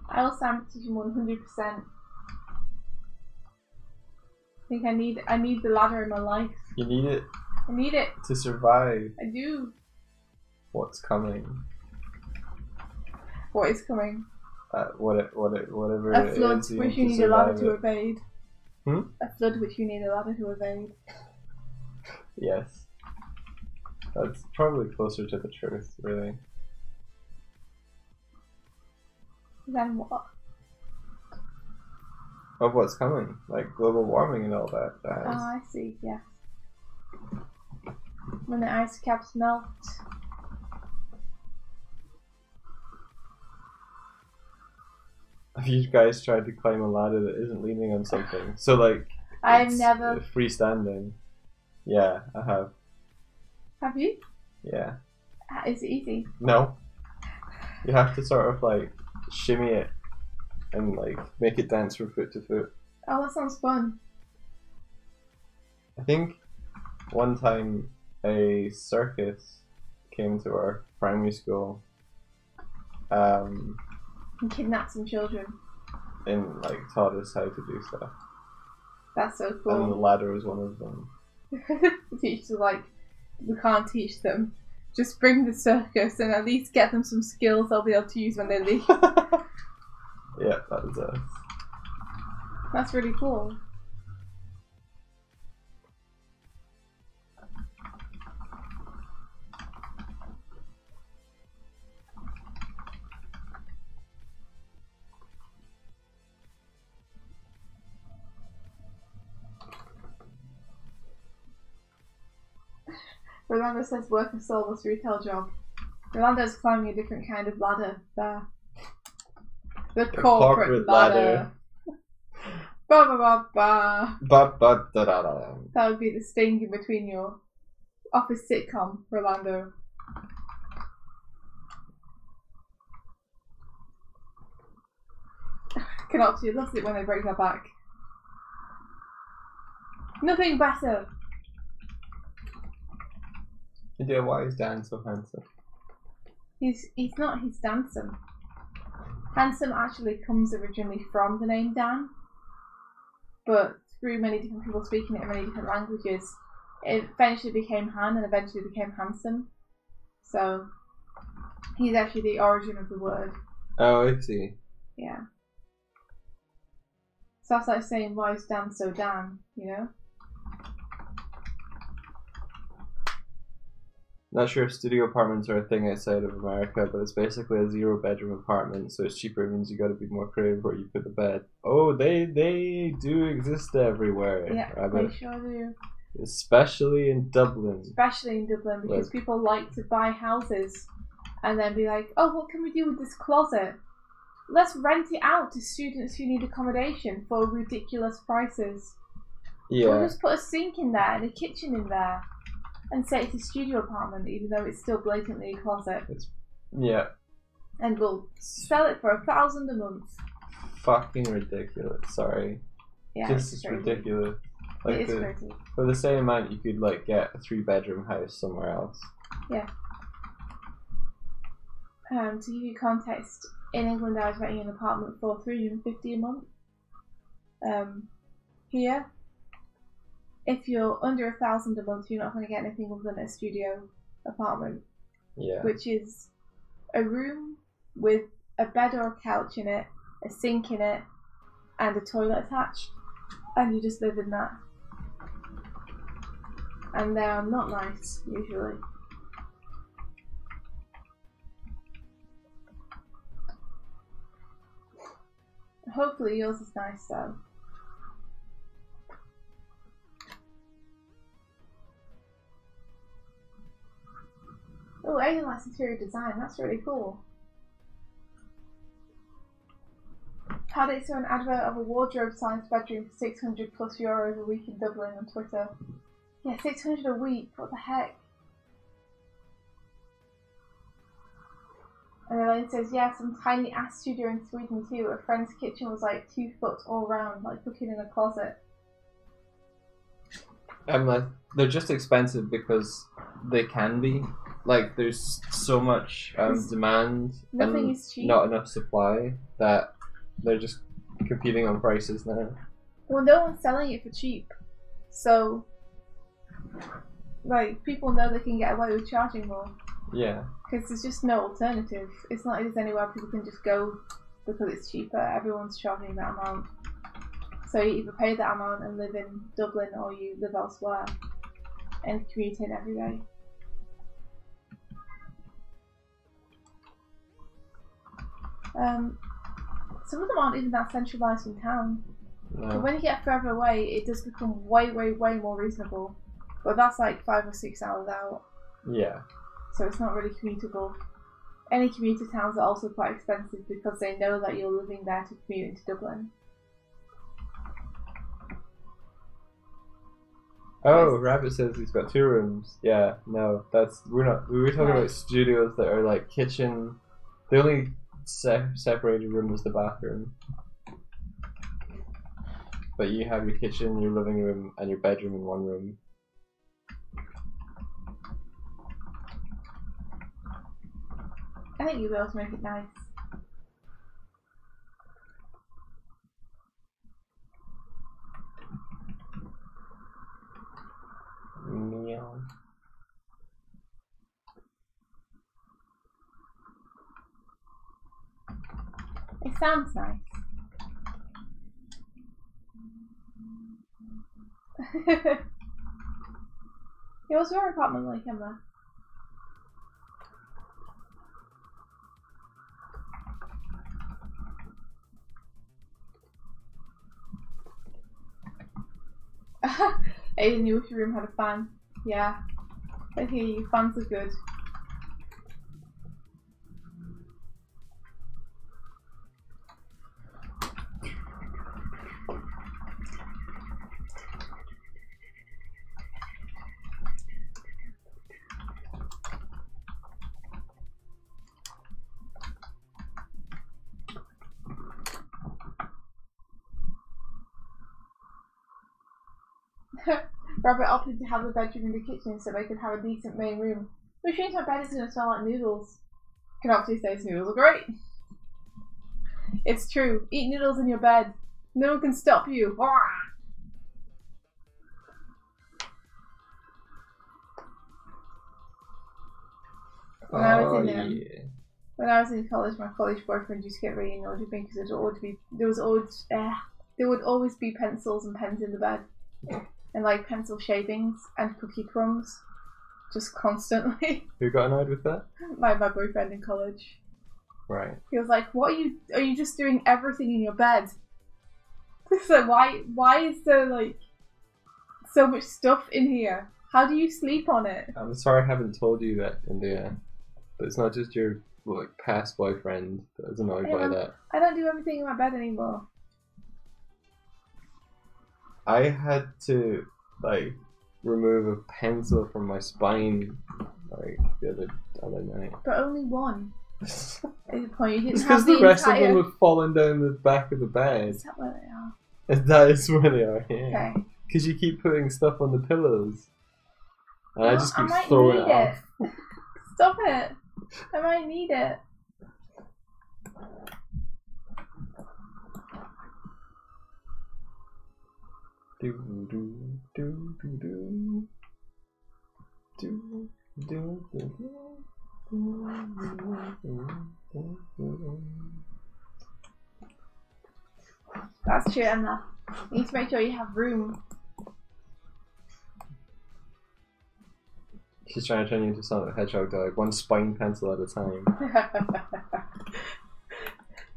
I will stand petition 100%. I think I need the ladder in my life. You need it I need it. to survive I do. what's coming. What is coming? Whatever A it flood is, which you need need a ladder survive to it. evade. Hmm? A flood which you need a ladder to evade. Yes. That's probably closer to the truth, really. Then what? Of what's coming, like global warming and all that. Oh, I see, yes. When the ice caps melt. Have you guys tried to climb a ladder that isn't leaning on something? So like, I've it's never. freestanding. Yeah, I have. Have you? Yeah. Is it easy? No. You have to sort of like shimmy it and like make it dance from foot to foot. Oh, that sounds fun. I think one time a circus came to our primary school And kidnap some children. and like taught us how to do stuff. That's so And the cool. ladder was one of them. The teachers are like, we can't teach them. Just bring the circus and at least get them some skills they'll be able to use when they leave. Yeah, that was us. That's really cool. Rolando says work a soulless retail job. Rolando's climbing a different kind of ladder there. The corporate ladder. Ba ba ba ba. Ba-ba-da-da-da. That would be the sting in between your office sitcom, Rolando. Canopsy loves it when they break their back. Nothing better. Idea, why is Dan so handsome? He's not. He's Dansom. Handsome actually comes originally from the name Dan, but through many different people speaking it in many different languages, it eventually became Han and eventually became handsome. So he's actually the origin of the word. Oh, I see. Yeah. So that's like saying, why is Dan so Dan? You know. Not sure if studio apartments are a thing outside of America, but it's basically a 0-bedroom apartment, so it's cheaper. It means you got to be more creative where you put the bed. Oh, they do exist everywhere. Yeah, Rabbit. they sure do. Especially in Dublin. Especially in Dublin, because people like to buy houses and then be like, oh, what can we do with this closet? Let's rent it out to students who need accommodation for ridiculous prices. Yeah. We'll just put a sink in there and a kitchen in there and say it's a studio apartment, even though it's still blatantly a closet. Yeah. And we'll sell it for $1,000 a month. Fucking ridiculous. Sorry. Yeah, This it's is crazy. ridiculous. Like It is crazy. for the same amount, you could like get a 3-bedroom house somewhere else. Yeah. To give you context, in England I was renting an apartment for $350 a month. Here, if you're under $1,000 a month, you're not going to get anything other than a studio apartment. Yeah. Which is a room with a bed or a couch in it, a sink in it, and a toilet attached. And you just live in that. And they are not nice, usually. Hopefully yours is nice though. Oh, Aiden likes interior design. That's really cool. Had it to an advert of a wardrobe science bedroom for €600 plus a week in Dublin on Twitter. Yeah, $600 a week. What the heck? And Elaine says, yeah, some tiny ass studio in Sweden too. A friend's kitchen was like 2 foot all round, like cooking in a closet. They're just expensive because they can be. Like, there's so much demand Nothing and is cheap. not enough supply that they're just competing on prices now. Well, no one's selling it for cheap. So, like, people know they can get away with charging more. Yeah. Because there's just no alternative. It's not like there's anywhere people can just go because it's cheaper. Everyone's charging that amount. So you either pay that amount and live in Dublin, or you live elsewhere and commute in every day. Some of them aren't even that centralised in town. No. But when you get further away, it does become way, way, way more reasonable. But that's like 5 or 6 hours out. Yeah. So it's not really commutable. Any commuter towns are also quite expensive because they know that you're living there to commute into Dublin. Oh, Rabbit says he's got 2 rooms. Yeah, no, we were talking about studios that are like kitchen. The only separated room was the bathroom. But you have your kitchen, your living room, and your bedroom in one room. I think you'll be able to make it nice. Meow. It sounds nice. Yeah, what's your apartment like, Emma? Aiden, you wish your room had a fan. Yeah. I hear you, fans are good. Robert opted to have the bedroom in the kitchen so they could have a decent main room. Which means my bed is going to smell like noodles. Can obviously say noodles are great. It's true. Eat noodles in your bed. No one can stop you. When I was in college, my college boyfriend used to get really annoyed with me because there would always be pencils and pens in the bed. And like pencil shavings and cookie crumbs, just constantly. Who got annoyed with that? My boyfriend in college. Right. He was like, "What are you just doing everything in your bed?" So why is there like so much stuff in here? How do you sleep on it? I'm sorry I haven't told you that, India. But it's not just your like past boyfriend that is annoyed by that. I don't do everything in my bed anymore. I had to like remove a pencil from my spine like the other night. But only one. At the point you didn't It's have because the rest entire... of them have fallen down the back of the bed. Is that where they are? And that is where they are, yeah. Okay. Because you keep putting stuff on the pillows. And I just keep might throwing need it off. Stop it. I might need it. Do do do do do do do do do. That's true, Emma. You need to make sure you have room. She's trying to turn you into Sonic the Hedgehog, like one spine pencil at a time.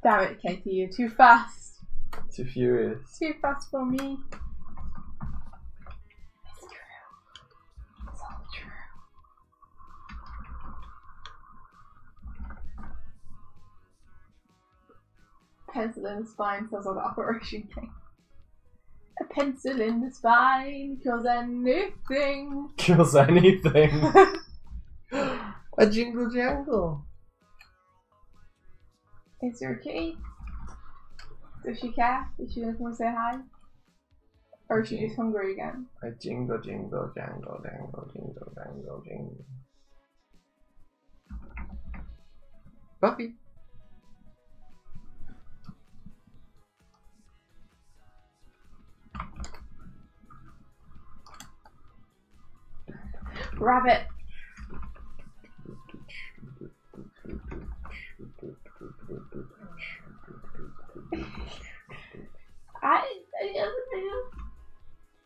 Damn it, Katie, you're too fast. Too furious. Too fast for me. It's true. It's all true. Pencil in the spine sounds like Operation King. A pencil in the spine kills anything. Kills anything. A jingle jangle. Is there a kitty? Does she care? Is she gonna come and say hi? Or is she just hungry again? A jingle jingle jangle jangle jingle jangle jingle. Buffy. Rabbit.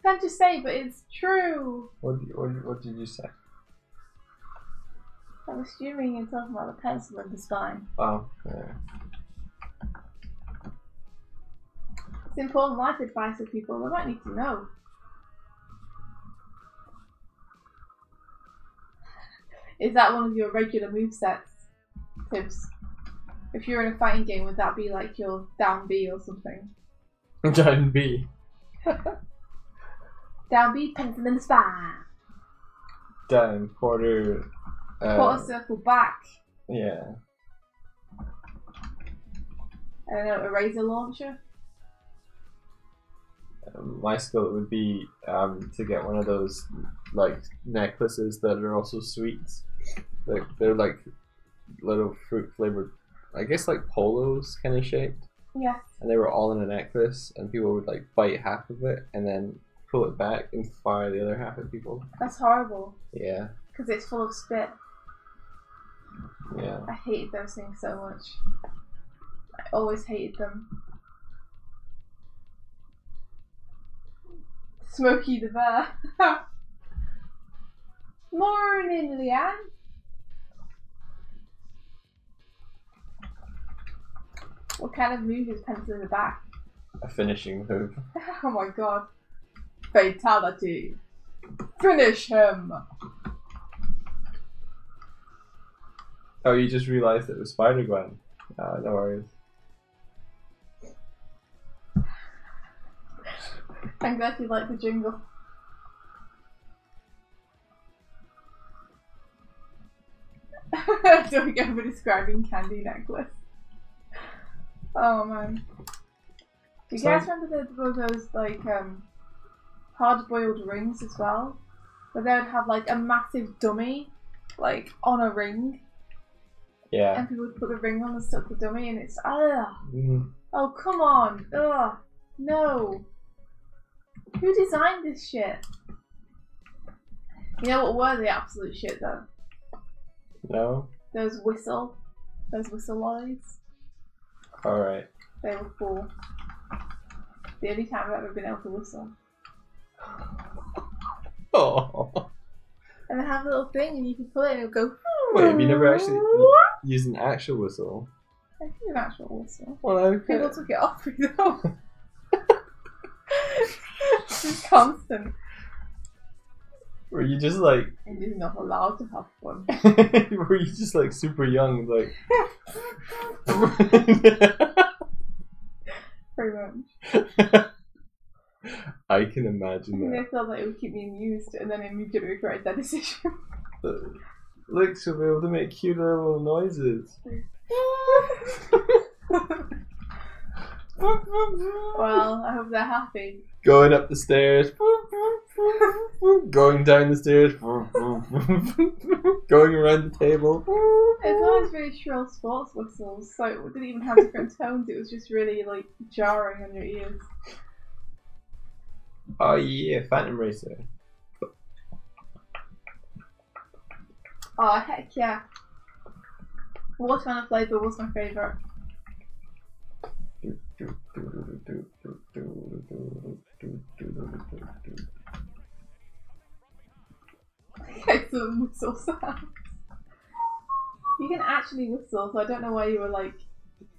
can't just say, but it's true. What did you say? I'm assuming you're talking about the pencil and the spine. Oh, yeah. It's important life advice for people. They might need to know. Is that one of your regular movesets tips? If you're in a fighting game, would that be like your down B or something? Down B. Down B, pencil in the spine. Down, quarter. Quarter circle back. Yeah. I don't know, eraser launcher. My skill would be to get one of those like necklaces that are also sweets. They're like little fruit flavored, I guess like polos kind of shaped. Yes. And they were all in a necklace, and people would like bite half of it and then pull it back and fire the other half at people. That's horrible. Yeah. Because it's full of spit. Yeah. I hated those things so much. I always hated them. Smokey the Bear. Morning, Leanne. What kind of move is pencil in the back? A finishing move. Oh my god. Fatality. Finish him. Oh, you just realised it was Spider-Gwen. No worries. I'm glad you like the jingle. Doig over describing candy necklace. Oh man. Do you guys remember those like hard-boiled rings as well? Where they would have like a massive dummy like on a ring. Yeah. And people would put the ring on and stuff the dummy and it's ugh. Mm. Oh come on. Ugh. No. Who designed this shit? You know what were the absolute shit though? No? Those whistle lollies. Alright. They were cool. The only time I've ever been able to whistle. Oh. And they have a little thing and you can pull it and it'll go. Wait, have you never actually used an actual whistle? I think an actual whistle. Well, People took it off me though. It's constant. Were you just like... And you're not allowed to have fun. Were you just like super young, like... Pretty much. I can imagine I think that. they thought that it would keep me amused and then immediately regretted that decision. Look, she'll be able to make cute little noises. Well, I hope they're happy. Going up the stairs. Going down the stairs. Going around the table. It's always really shrill sports whistles, so it didn't even have different tones, it was just really like jarring on your ears. Oh yeah, Phantom Racer. Oh heck yeah. Watermelon flavour was my favourite. Excellent whistle sounds. You can actually whistle, so I don't know why you were like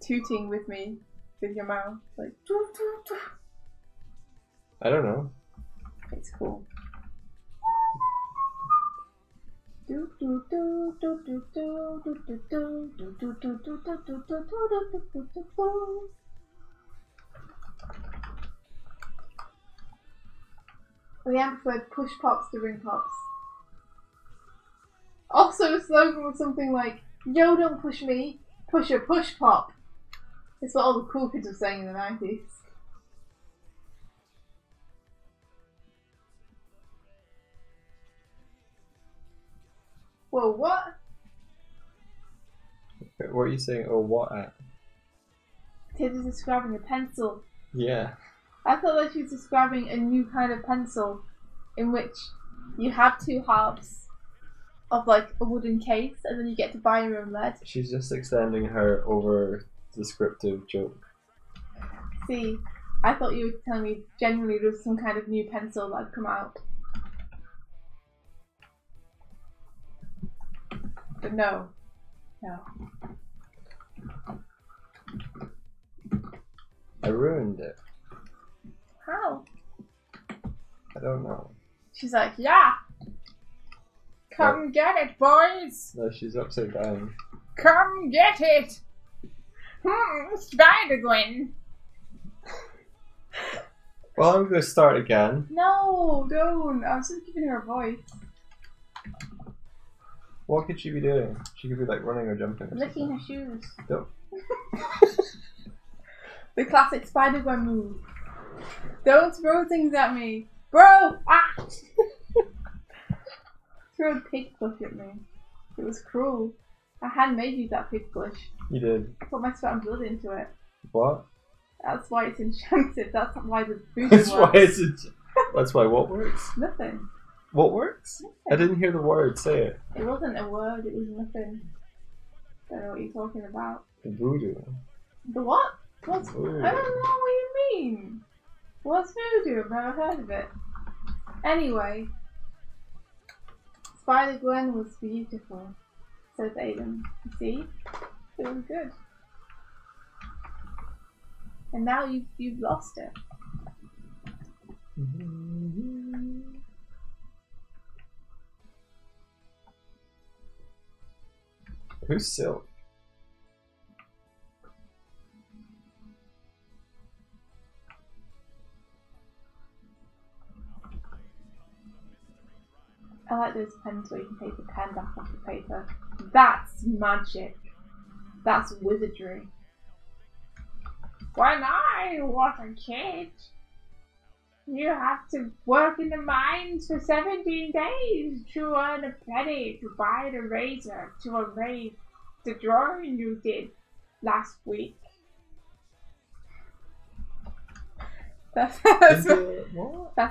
tooting with me with your mouth. Like toot, toot, toot. I don't know. It's cool. Leanne preferred push pops to ring pops. Also, the slogan was something like, "Yo, don't push me, push a push pop." It's what all the cool kids were saying in the 90s. Whoa, what? What are you saying? Oh, what at? Tiff is describing a pencil. Yeah. I thought that she was describing a new kind of pencil in which you have two halves of like a wooden case and then you get to buy your own lead. She's just extending her over descriptive joke. See, I thought you were telling me genuinely there was some kind of new pencil that had come out. But no. No. I ruined it. How? I don't know. She's like, yeah! Come get it, boys! No, she's upside down. Come get it! Spider-Gwen! Well, I'm going to start again. No, don't. I was just giving her a voice. What could she be doing? She could be like running or jumping or Licking something. her shoes. Don't. The classic Spider-Gwen move. Don't throw things at me. Bro! Ah! Threw a pig flush at me. It was cruel. I handmade you that pig flush. You did. I put my sweat and blood into it. What? That's why it's enchanted. That's why the food That's works. why it's. That's why what works? Nothing. What works? Nothing. I didn't hear the word. Say it. It wasn't a word. It was nothing. Don't know what you're talking about. Voodoo. The what? What's? Voodoo. I don't know what you mean. What's voodoo? I've never heard of it. Anyway, Spider-Gwen was beautiful, says Aiden. You see? It was good. And now you've lost it. Who's Silk? I like those pens where you can take the pen back off the paper. That's magic. That's wizardry. When I was a kid, you had to work in the mines for 17 days to earn a penny to buy an eraser to erase the drawing you did last week. That's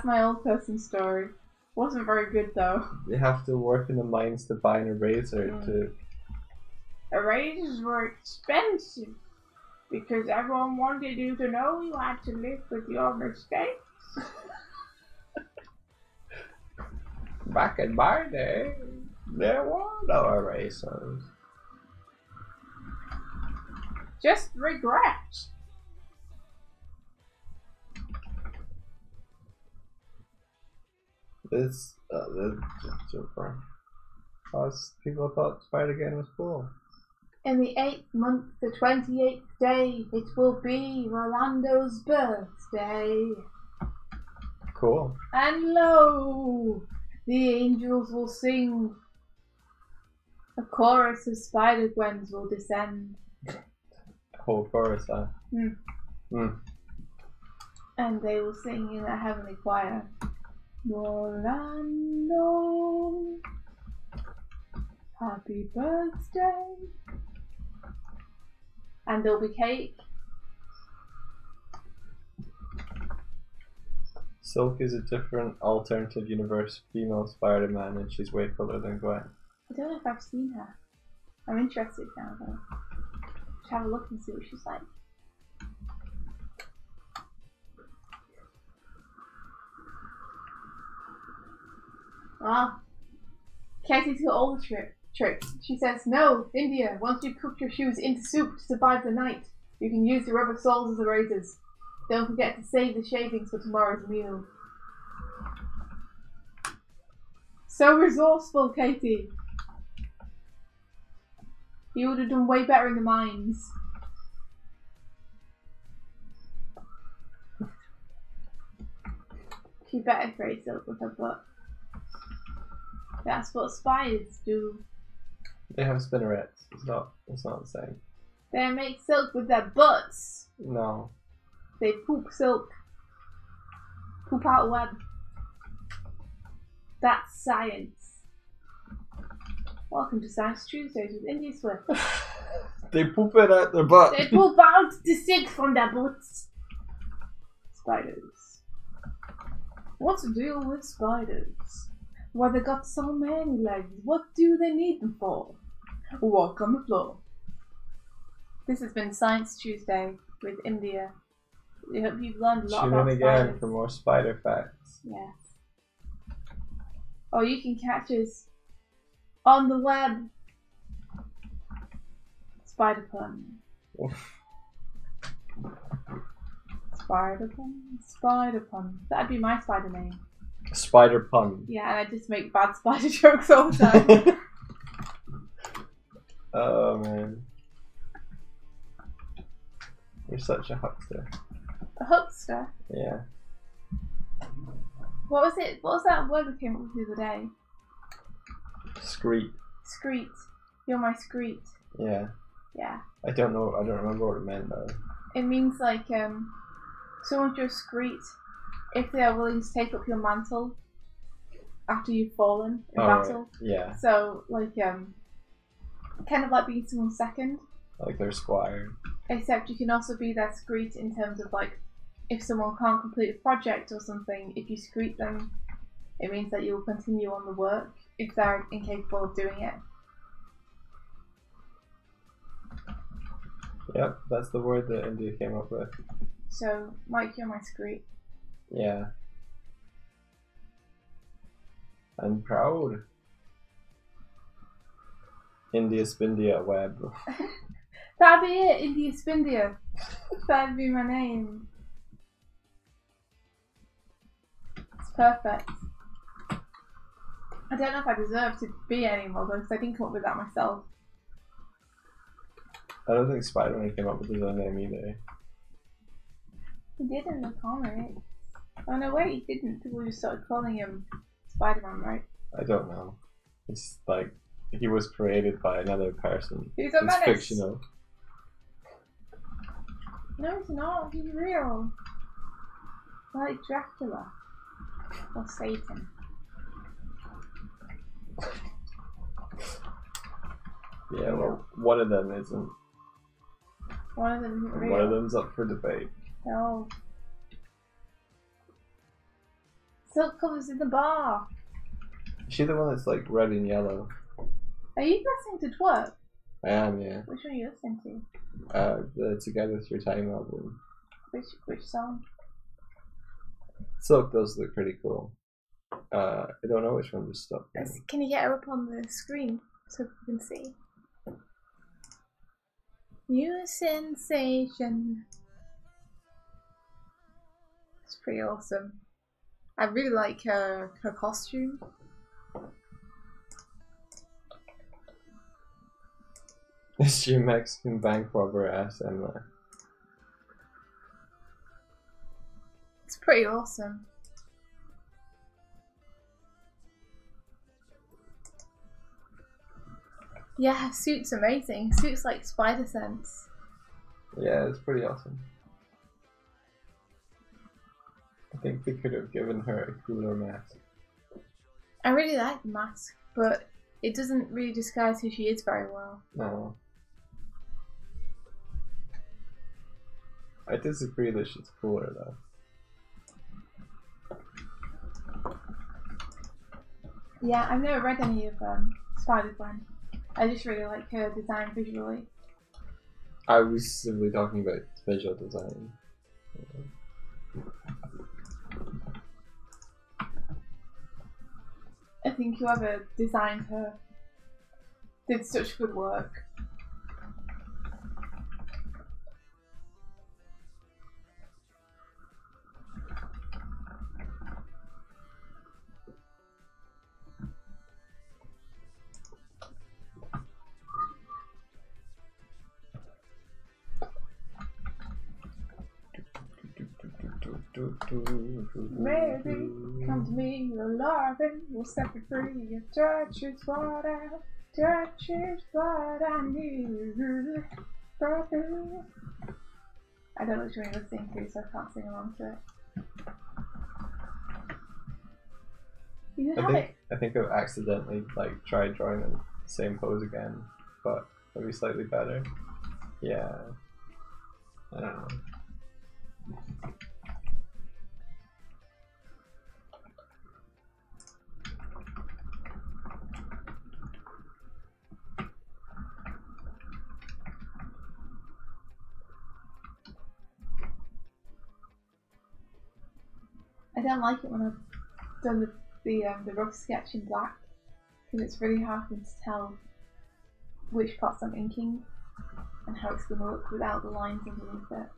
my old person story. Wasn't very good though. You have to work in the mines to buy an eraser to. Erasers were expensive because everyone wanted you to know you had to live with your mistakes. Back in my day, there were no erasers. Just regret. This super. People thought Spider-Gwen was cool. In the 8th month, the 28th day, it will be Rolando's birthday. Cool. And lo, the angels will sing. A chorus of Spider-Gwens will descend. Whole chorus, huh? And they will sing in a heavenly choir. Rolando, happy birthday. And there'll be cake. Silk is a different alternative universe female Spider-Man, and she's way cooler than Gwen. I don't know if I've seen her. I'm interested now though. Should have a look and see what she's like. Ah, Katie's got all the tricks. She says, no, India, once you've cooked your shoes into soup to survive the night, you can use the rubber soles as erasers. Don't forget to save the shavings for tomorrow's meal. So resourceful, Katie. You would have done way better in the mines. She better trade silk with her butt. That's what spiders do. They have spinnerets. It's not the same. They make silk with their butts. No. They poop silk. Poop out web. That's science. Welcome to Science Tuesdays with India Swift. They poop it out their butt. They poop out the silk from their butts. Spiders. What's the deal with spiders? Why they got so many legs? What do they need them for? Walk on the floor. This has been Science Tuesday with India. I hope you've learned a lot Tune about in again spiders. for more spider facts. Yes. Oh, you can catch us on the web. Spider pun. Spider pun. Spider pun. That'd be my spider name. Spider pun. Yeah, and I just make bad spider jokes all the time. Oh man. You're such a huckster. A huckster? Yeah. What was it? What was that word we came up with the other day? Screet. Screet. You're my screet. Yeah. Yeah. I don't remember what it meant though. It means like someone's your screet if they are willing to take up your mantle after you've fallen in battle. Right. Yeah. So like kind of like being someone's second. Like their squire. Except you can also be their screet in terms of like if someone can't complete a project or something, if you screet them, it means that you'll continue on the work if they're incapable of doing it. Yep, that's the word that India came up with. So, Mike, you're my screet. Yeah. I'm proud. India Spindia Web. That'd be it, India Spindia. That'd be my name. It's perfect. I don't know if I deserve to be anymore though, because I didn't come up with that myself. I don't think Spider-Man came up with his own name either. He did in the comics. Oh no, wait, he didn't. People just started calling him Spider-Man, right? I don't know. It's like he was created by another person. He's a menace. Fictional. No, he's not. He's real. Like Dracula. Or Satan. Yeah, well, one of them isn't. One of them isn't real. One of them's up for debate. No. Silk covers in the bar. Is she the one that's like red and yellow? Are you listening to Twerk? I am, yeah. Which one are you listening to? The Together Through Time album. Which song? Silk does look pretty cool. I don't know which one just stopped. Can you get her up on the screen so we can see? New sensation. It's pretty awesome. I really like her costume. Is she a Mexican bank robber ass Emma? It's pretty awesome. Yeah, her suit's amazing. Suit's like spider sense. Yeah, it's pretty awesome. I think they could have given her a cooler mask. I really like the mask, but it doesn't really disguise who she is very well. No. I disagree that she's cooler though. Yeah, I've never read any of Spider-Gwen. I just really like her design visually. I was simply talking about visual design. I think whoever designed her did such good work. Maybe come to me, you're laughing, we'll set you free. Your touch is what I need. I don't know which one you're listening to, so I can't sing along to it. You have it. I think I've accidentally like tried drawing the same pose again, but maybe slightly better. Yeah. I don't know. don't like it when I've done the rough sketch in black, because it's really hard for me to tell which parts I'm inking and how it's going to look without the lines underneath it.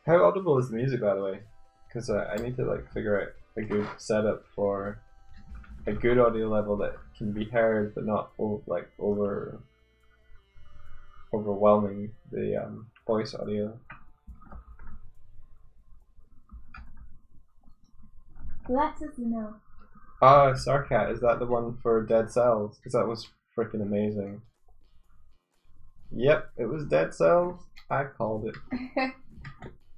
How audible is the music, by the way? Because I need to like figure out a good setup for a good audio level that can be heard but not overwhelming the voice audio. Let us know. Ah, Sarkat, is that the one for Dead Cells? Because that was freaking amazing. Yep, it was Dead Cells. I called it.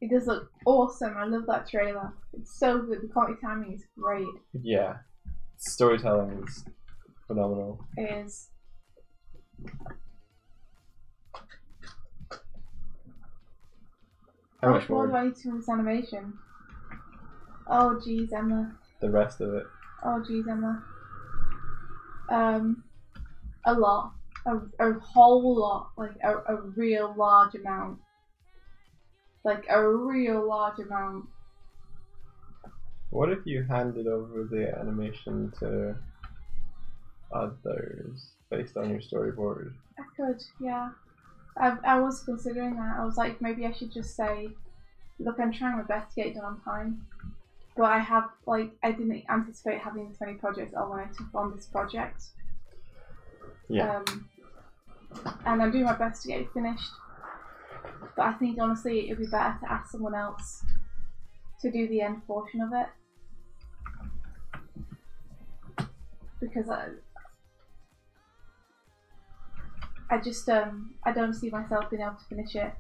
It does look awesome. I love that trailer. It's so good. The comic timing is great. Yeah. Storytelling is phenomenal. It is. How much more do I need to do this animation? Oh geez, Emma. The rest of it. Oh geez, Emma. A lot. A whole lot. Like a real large amount. Like a real large amount. What if you handed over the animation to others based on your storyboard? I could, yeah. I was considering that. I was like, maybe I should just say, look, I'm trying my best to get it done on time. But I have, like, I didn't anticipate having this many projects on when I took on this project. Yeah. And I'm doing my best to get it finished. But I think honestly it would be better to ask someone else to do the end portion of it. Because I just I don't see myself being able to finish it.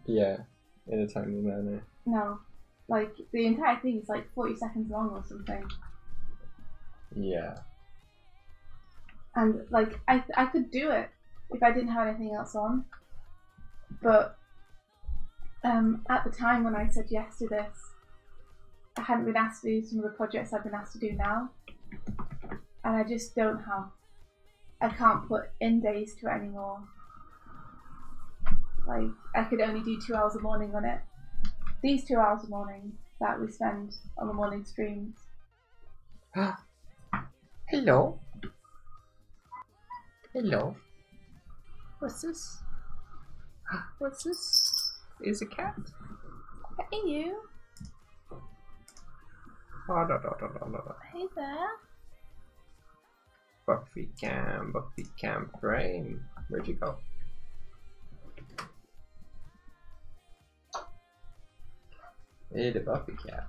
Yeah, in a timely manner. No. Like the entire thing is like 40 seconds long or something. Yeah. And like I could do it if I didn't have anything else on. But at the time when I said yes to this, I hadn't been asked to do some of the projects I've been asked to do now. And I just don't have, I can't put in days to it anymore. Like, I could only do 2 hours a morning on it. These 2 hours a morning that we spend on the morning streams. Hello. Hello. What's this? What's this? Is a cat? Hey you. Oh, no. Hey there. Buffy Cam Frame. Where'd you go? Hey, the Buffy cat.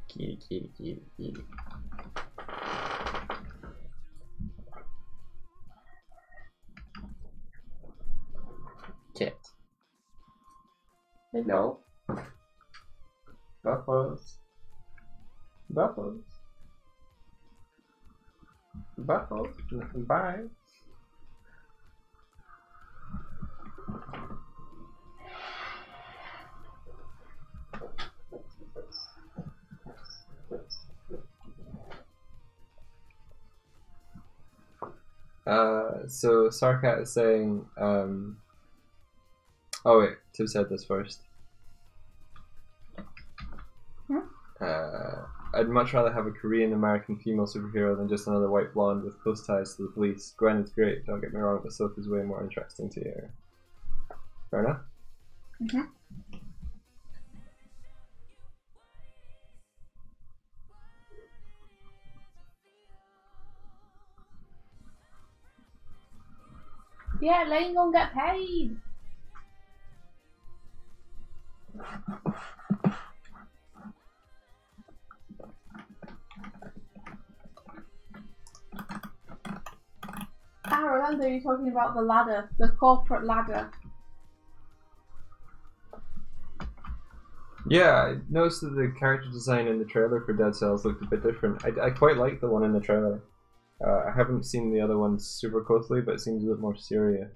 Kitty. Cat. Hello. Buffos. Bye. So Sarkat is saying, oh wait, Tim said this first. I'd much rather have a Korean American female superhero than just another white blonde with close ties to the police. Gwen is great, don't get me wrong, but Silk is way more interesting to you. Fair enough? Mm-hmm. Yeah, Lane gonna get paid. I remember you talking about the ladder, the corporate ladder. Yeah, I noticed that the character design in the trailer for Dead Cells looked a bit different. I quite like the one in the trailer. I haven't seen the other ones super closely, but it seems a bit more serious.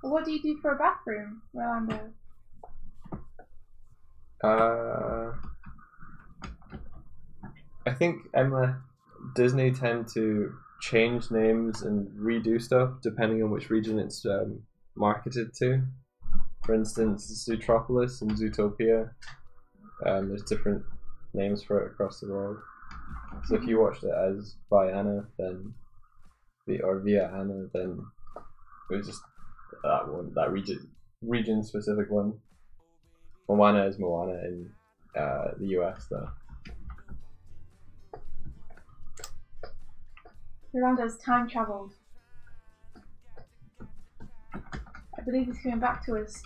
What do you do for a bathroom, Rolando? I think Disney tend to change names and redo stuff depending on which region it's marketed to. For instance, Zootropolis and Zootopia, there's different names for it across the world. So if you watched it as by Anna, then via Anna, then it was just that one, that region specific one. Moana is Moana in the US though. Rolando's time travelled. I believe he's coming back to us.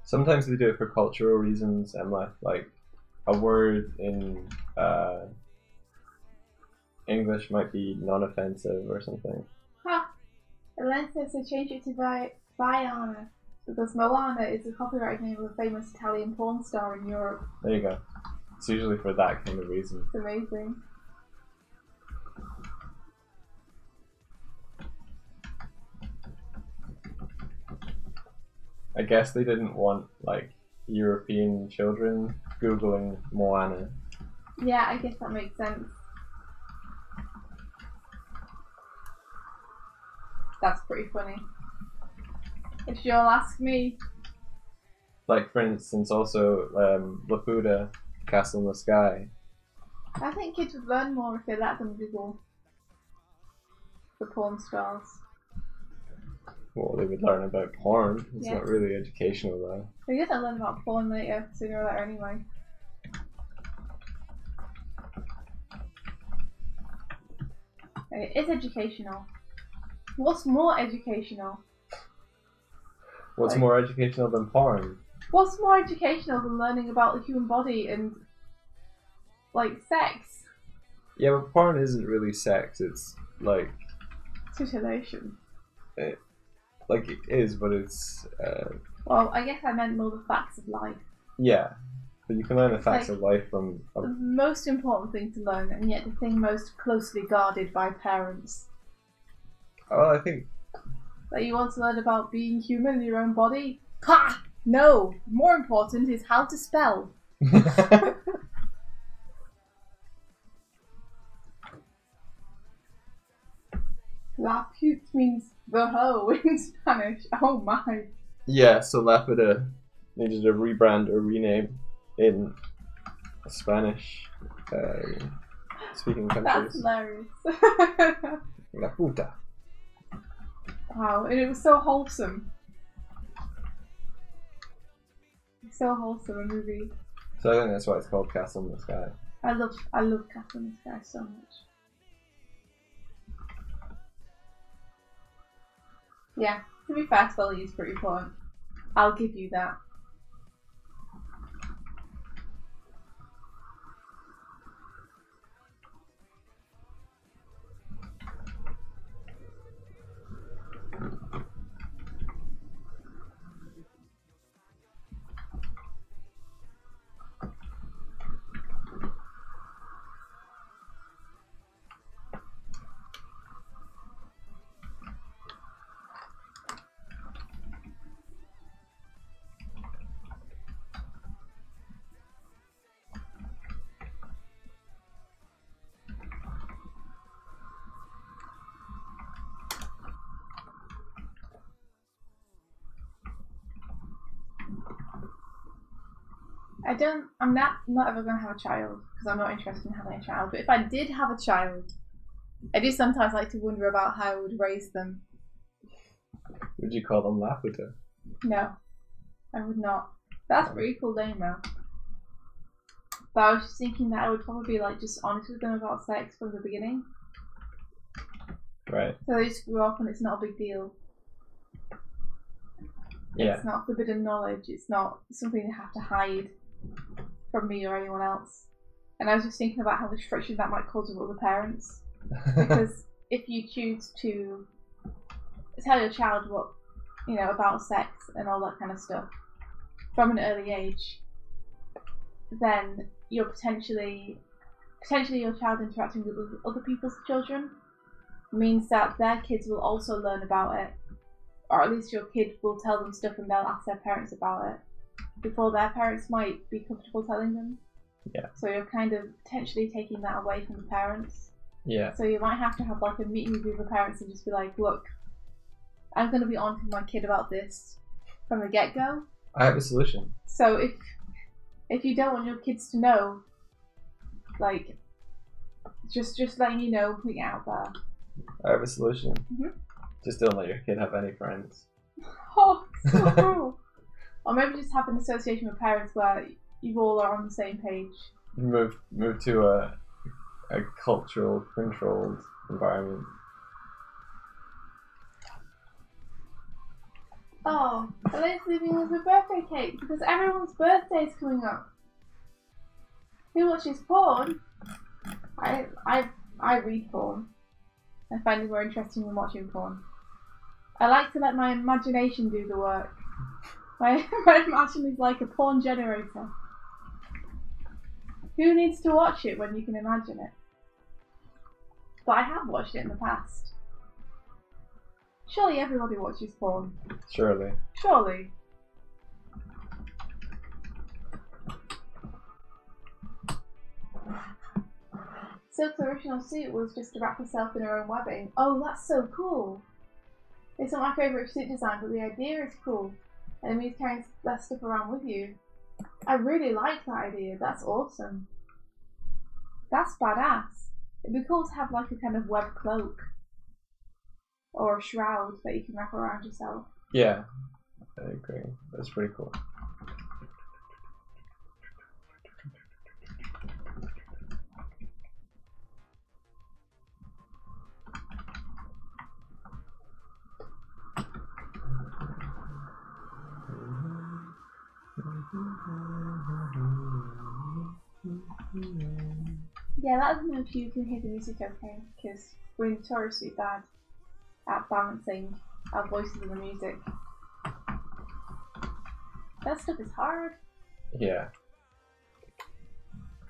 Sometimes they do it for cultural reasons, and like a word in English might be non-offensive or something. Ha! Elaine says to change it to Vaiana, because Moana is the copyright name of a famous Italian porn star in Europe. There you go. It's usually for that kind of reason. It's amazing. I guess they didn't want like European children Googling Moana. Yeah, I guess that makes sense. That's pretty funny. If you'll ask me. Like for instance, also Laputa, Castle in the Sky. I think kids would learn more if they let them Google the porn stars. Well, they would learn about porn. It's Yeah. not really educational though. I guess I'll learn about porn later, sooner or later anyway. It is educational. What's more educational? What's Like- more educational than porn? What's more educational than learning about the human body and, like, sex? Yeah, but porn isn't really sex. It's like Titillation. like it is, but it's Well, I guess I meant more the facts of life. yeah. But you can learn the facts Like- of life from The most important thing to learn, and yet the thing most closely guarded by parents. well, I think That you want to learn about being human in your own body? Ha! No! More important is how to spell. La pute means the hoe in Spanish. Oh my. yeah. So Lapida needed a rebrand or rename in Spanish speaking That's countries. hilarious. La puta. Wow, and it was so wholesome. So wholesome a movie. So I think that's why it's called Castle in the Sky. I love Castle in the Sky so much. Yeah, to be fair, spelling is pretty important. I'll give you that. I'm not ever going to have a child because I'm not interested in having a child. But if I did have a child, I do sometimes like to wonder about how I would raise them. Would you call them Laputa? No, I would not. That's a pretty cool name though. But I was just thinking that I would probably be like just honest with them about sex from the beginning. Right. So they just grew up and it's not a big deal. Yeah. It's not forbidden knowledge. It's not something they have to hide from me or anyone else. And I was just thinking about how much friction that might cause with other parents. Because if you choose to tell your child what, about sex and all that kind of stuff from an early age, then you're potentially your child interacting with other people's children means that their kids will also learn about it, or at least your kid will tell them stuff and they'll ask their parents about it before their parents might be comfortable telling them. Yeah. So you're kind of potentially taking that away from the parents. Yeah. So you might have to have like a meeting with the parents and just be like, look, I'm going to be on to my kid about this from the get-go. I have a solution. So if you don't want your kids to know, like, just letting you know, putting it out there. I have a solution. Mm-hmm. Just don't let your kid have any friends. Oh, so cruel. Or maybe just have an association with parents where you all are on the same page. Move to a cultural controlled environment. Oh, Elaine's leaving us a birthday cake because everyone's birthday is coming up. Who watches porn? I read porn. I find it more interesting than watching porn. I like to let my imagination do the work. My imagination is like a porn generator. Who needs to watch it when you can imagine it? But I have watched it in the past. Surely everybody watches porn. Surely. Surely. Silk's original suit was just to wrap herself in her own webbing. Oh, that's so cool. It's not my favourite suit design, but the idea is cool. And it means carrying that stuff around with you. I really like that idea. That's awesome. That's badass. It'd be cool to have like a kind of web cloak. Or a shroud that you can wrap around yourself. Yeah, I agree. That's pretty cool. Yeah, let us know if you can hear the music okay, because we're notoriously bad at balancing our voices and the music. That stuff is hard. Yeah.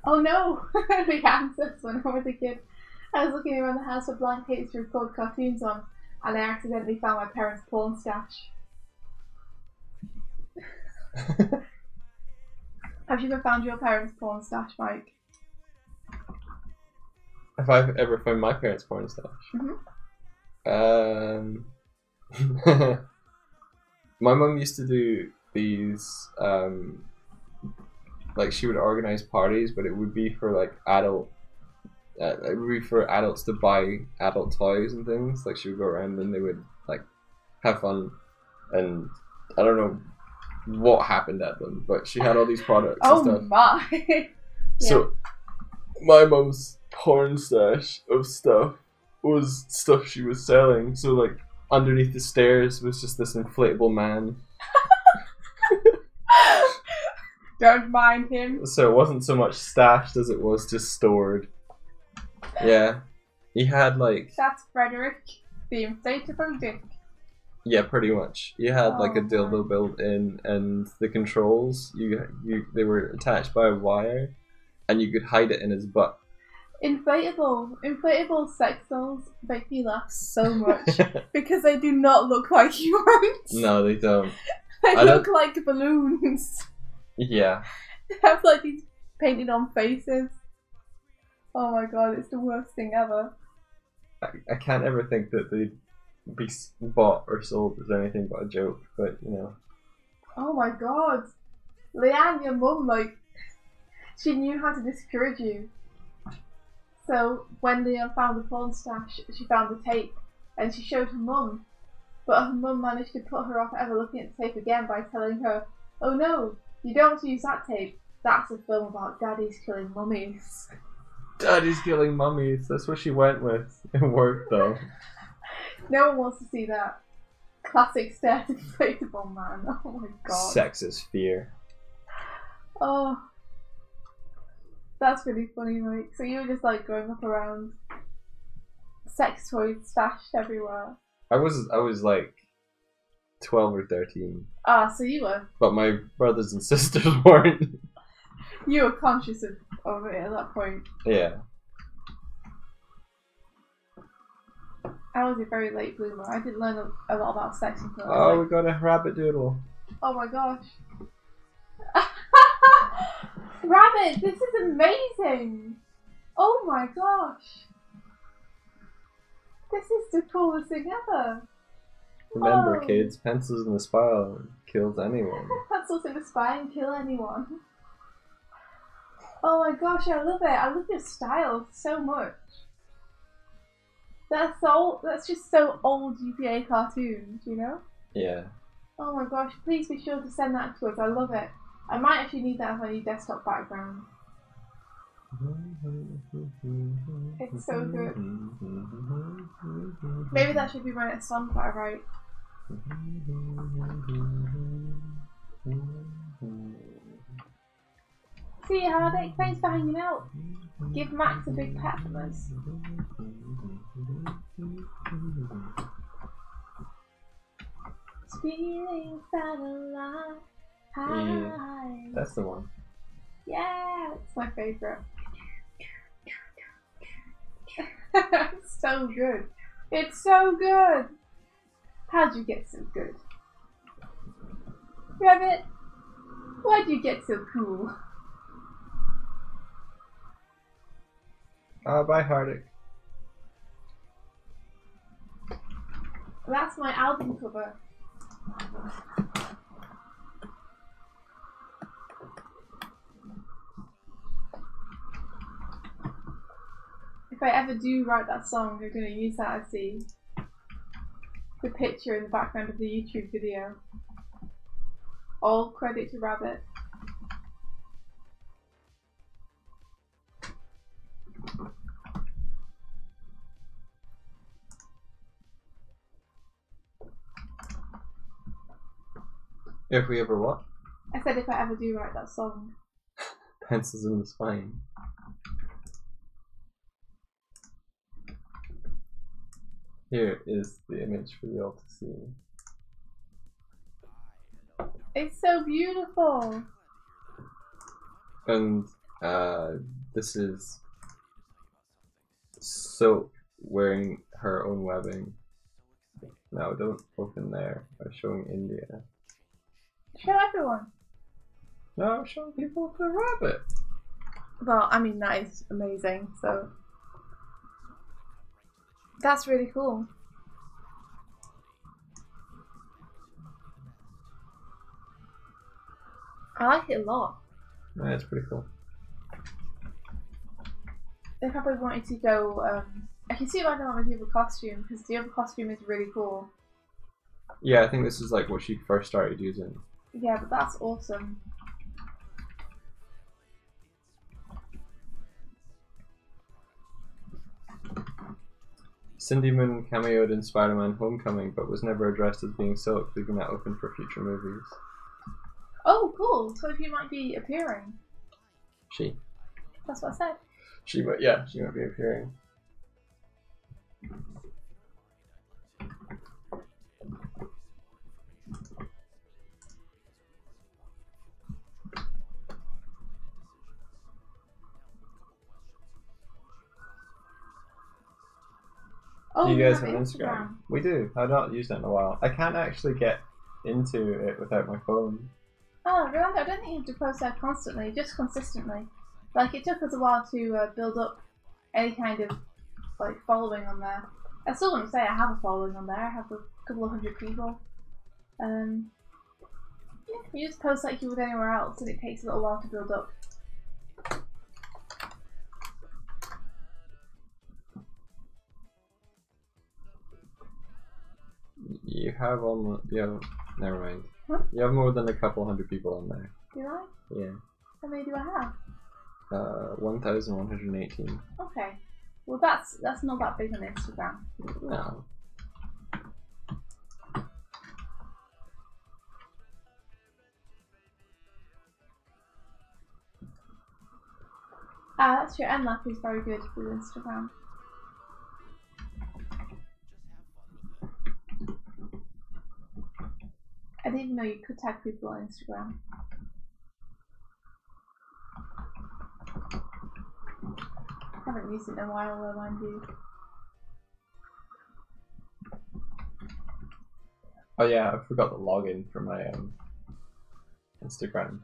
Oh no! The answers when I was a kid. I was looking around the house for blankets to record cartoons on, and I accidentally found my parents' porn stash. Have you ever found your parents' porn stash, Mike? Have I ever found my parents' porn stash? Mm-hmm. My mum used to do these, like she would organize parties, but it would be for like it would be for adults to buy adult toys and things. Like she would go around and they would like have fun, and I don't know what happened at them, but she had all these products and stuff. Oh my! Yeah. So my mum's porn stash of stuff was stuff she was selling. So like underneath the stairs was just this inflatable man. Don't mind him. So it wasn't so much stashed as it was just stored. Yeah. He had like... That's Frederick, the inflatable dick. Yeah, pretty much. You had like a dildo my. built in, and the controls, they were attached by a wire, and you could hide it in his butt. Inflatable sex dolls make me laugh so much because they do not look like humans. No, they don't. They look like balloons. Yeah. They have like these painted on faces. Oh my god, it's the worst thing ever. I can't ever think that they'd be bought or sold as anything but a joke, but you know. Oh my god. Leanne, your mum, like, she knew how to discourage you. So when Leanne found the porn stash, she found the tape and she showed her mum. But her mum managed to put her off ever looking at the tape again by telling her, "Oh no, you don't want to use that tape. That's a film about daddies killing mummies." Daddy's killing mummies. That's what she went with. It worked though. No one wants to see that. Classic stare inflatable man. Oh my god. Sexist fear. Oh. That's really funny, Mike. So you were just like growing up around sex toys stashed everywhere. I was like 12 or 13. Ah, so you were. But my brothers and sisters weren't. You were conscious of it at that point. Yeah. I was a very late bloomer. I didn't learn a lot about sex until I was Oh, like... we got a rabbit doodle. Oh my gosh. Rabbit, this is amazing! Oh my gosh. This is the coolest thing ever. Remember, Whoa. kids, pencils in the spine kills anyone. Pencils in the spine kill anyone. Oh my gosh, I love it. I love your style so much. That's just so old UPA cartoons, you know? Yeah. Oh my gosh, please be sure to send that to us. I love it. I might actually need that as my new desktop background. It's so good. Maybe that should be my next song that I write. See you, Hardik. Thanks for hanging out. Give Max a big pat from us. Feeling satellite high. Yeah, that's the one. Yeah, it's my favourite. It's so good. It's so good. How'd you get so good? Rabbit, why'd you get so cool? Bye, Hardik. That's my album cover. If I ever do write that song, I'm going to use that as the picture in the background of the YouTube video. All credit to Rabbit. If we ever what? I said if I ever do write that song. Pencils in the spine. Here is the image for you all to see. It's so beautiful. And this is Soap wearing her own webbing. No, don't open there. I'm showing India. Show everyone. No, I'm showing people the rabbit. Well, I mean, that is amazing, so. That's really cool. I like it a lot. Yeah, it's pretty cool. They probably wanted to go, I can see why they want to do a costume, because the other costume is really cool. Yeah, I think this is like what she first started using. Yeah, but that's awesome. Cindy Moon cameoed in Spider-Man Homecoming, but was never addressed as being Silk, leaving that open for future movies. Oh, cool. So she might be appearing. She. That's what I said. She might, yeah, she might be appearing. Oh, Do you guys have have an Instagram? We do. I've not used it in a while. I can't actually get into it without my phone. Oh, really? I don't think you have to post that constantly, just consistently. Like, it took us a while to build up any kind of, like, following on there. I still wouldn't say I have a following on there. I have a couple of hundred people. Yeah, you just post like you would anywhere else, and it takes a little while to build up. You have almost, never mind. Huh? You have more than a couple hundred people on there. Do I? Yeah. How many do I have? 1,118. Okay. Well, that's not that big on Instagram. No. Ah, that's true. NLAP is very good with Instagram. I didn't even know you could tag people on Instagram. I haven't used it in a while, though, mind you. Oh yeah, I forgot the login for my Instagram.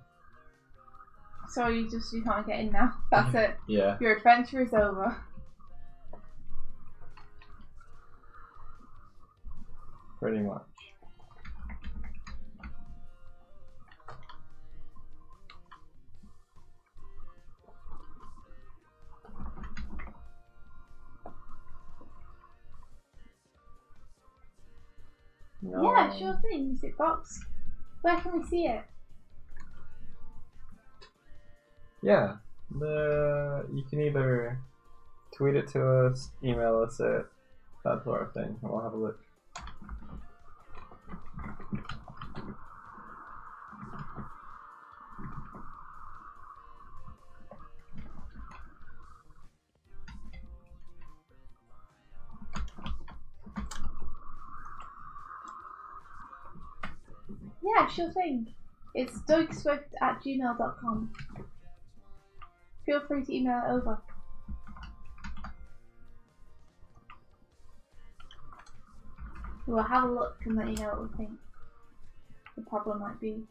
So you can't get in now. That's it. Yeah. Your adventure is over. Pretty much. No. Yeah, sure thing, Music Box. Where can we see it? Yeah. You can either tweet it to us, email us it, that sort of thing, and we'll have a look. Yeah, sure thing. It's doigswift@gmail.com. Feel free to email it over. We'll have a look and let you know what we think the problem might be.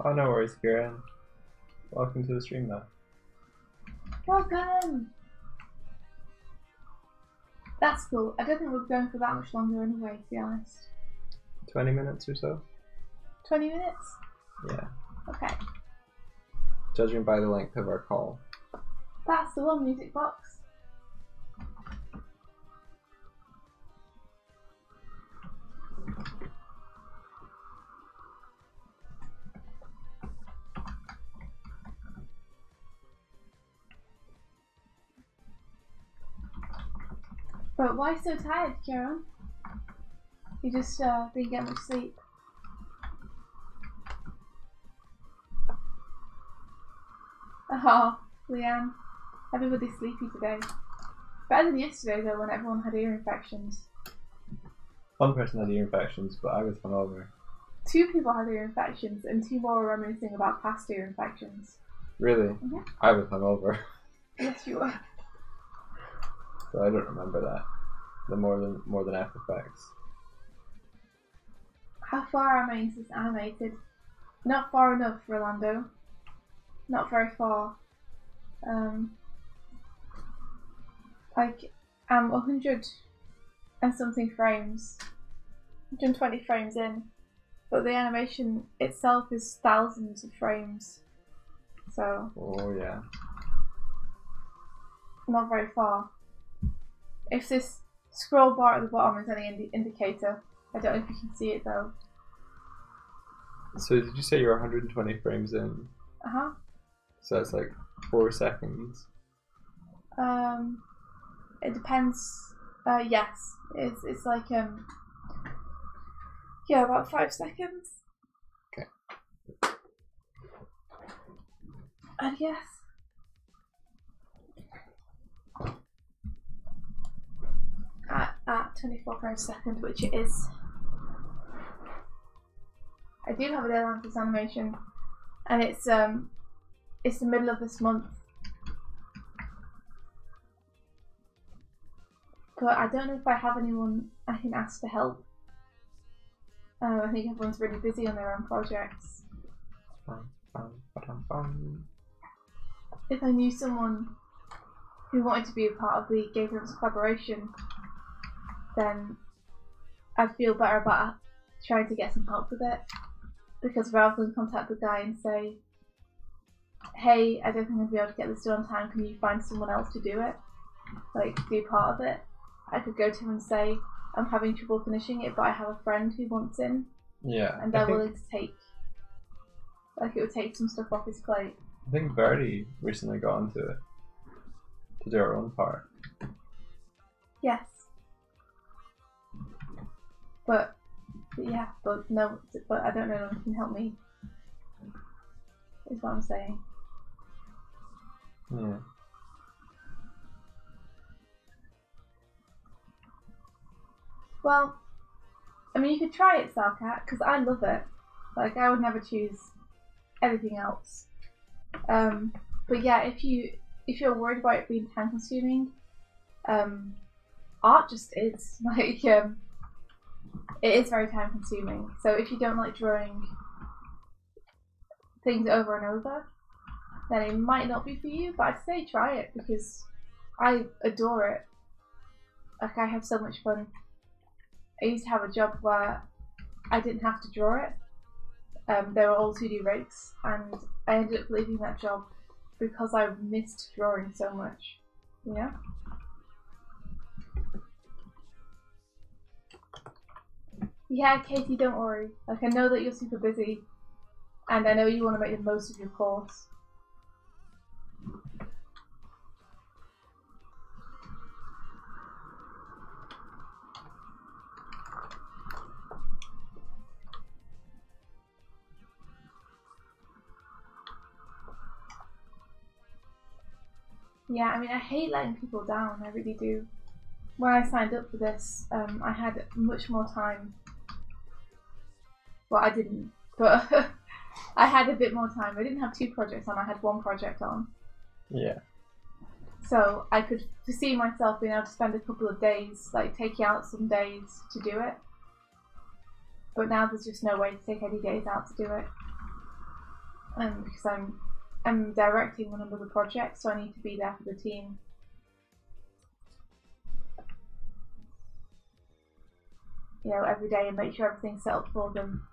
Oh, no worries, Kieran. Welcome to the stream, though. Welcome! That's cool. I don't think we're going for that much longer anyway, to be honest. 20 minutes or so? 20 minutes? Yeah. Okay. Judging by the length of our call. That's the one, Music Box. But why so tired, Kieran? You just didn't get much sleep. Oh, Leanne. Everybody's sleepy today. Better than yesterday though, when everyone had ear infections. One person had ear infections, but I was hungover. 2 people had ear infections, and 2 more were reminiscing about past ear infections. Really? Yeah. I was hungover. Yes, you were. So I don't remember that. The more than after effects. How far am I into this animated? Not far enough, Rolando. Not very far. Like, I'm 100 and something frames. 120 frames in. But the animation itself is thousands of frames. So. Oh, yeah. Not very far. If this scroll bar at the bottom is any indicator, I don't know if you can see it though. So did you say you're 120 frames in? Uh-huh. So that's like 4 seconds. It depends. Yes. It's like yeah, about 5 seconds. Okay. I guess. At 24 frames a second, which it is. I do have a deadline for this animation, and it's the middle of this month. But I don't know if I have anyone I can ask for help. I think everyone's really busy on their own projects. If I knew someone who wanted to be a part of the Game Grumps collaboration, then I'd feel better about trying to get some help with it. Because rather than contact the guy and say, hey, I don't think I'll be able to get this done on time, can you find someone else to do it? like do part of it, I could go to him and say, I'm having trouble finishing it, but I have a friend who wants in. Yeah. And they're willing to take, like it would take some stuff off his plate. I think Verdi recently got onto it to do her own part. Yes. But yeah, but I don't know if one can help me. Is what I'm saying. Yeah. Well, I mean, you could try it, Salcat, because I love it. Like, I would never choose anything else. But yeah, if you're worried about it being time consuming, art just is like it is very time consuming. So if you don't like drawing things over and over, then it might not be for you. But I'd say try it because I adore it. Like I have so much fun. I used to have a job where I didn't have to draw it. They were all 2D rigs, and I ended up leaving that job because I missed drawing so much. You know? Yeah, Katie, don't worry. Like, I know that you're super busy, and I know you want to make the most of your course. Yeah, I mean, I hate letting people down, I really do. When I signed up for this, I had much more time. Well, I didn't, but I had a bit more time. I didn't have 2 projects on, I had 1 project on. Yeah. So I could foresee myself being able to spend a couple of days, like taking out some days to do it. But now there's just no way to take any days out to do it. Because I'm directing one of the projects, so I need to be there for the team. You know, every day and make sure everything's set up for them.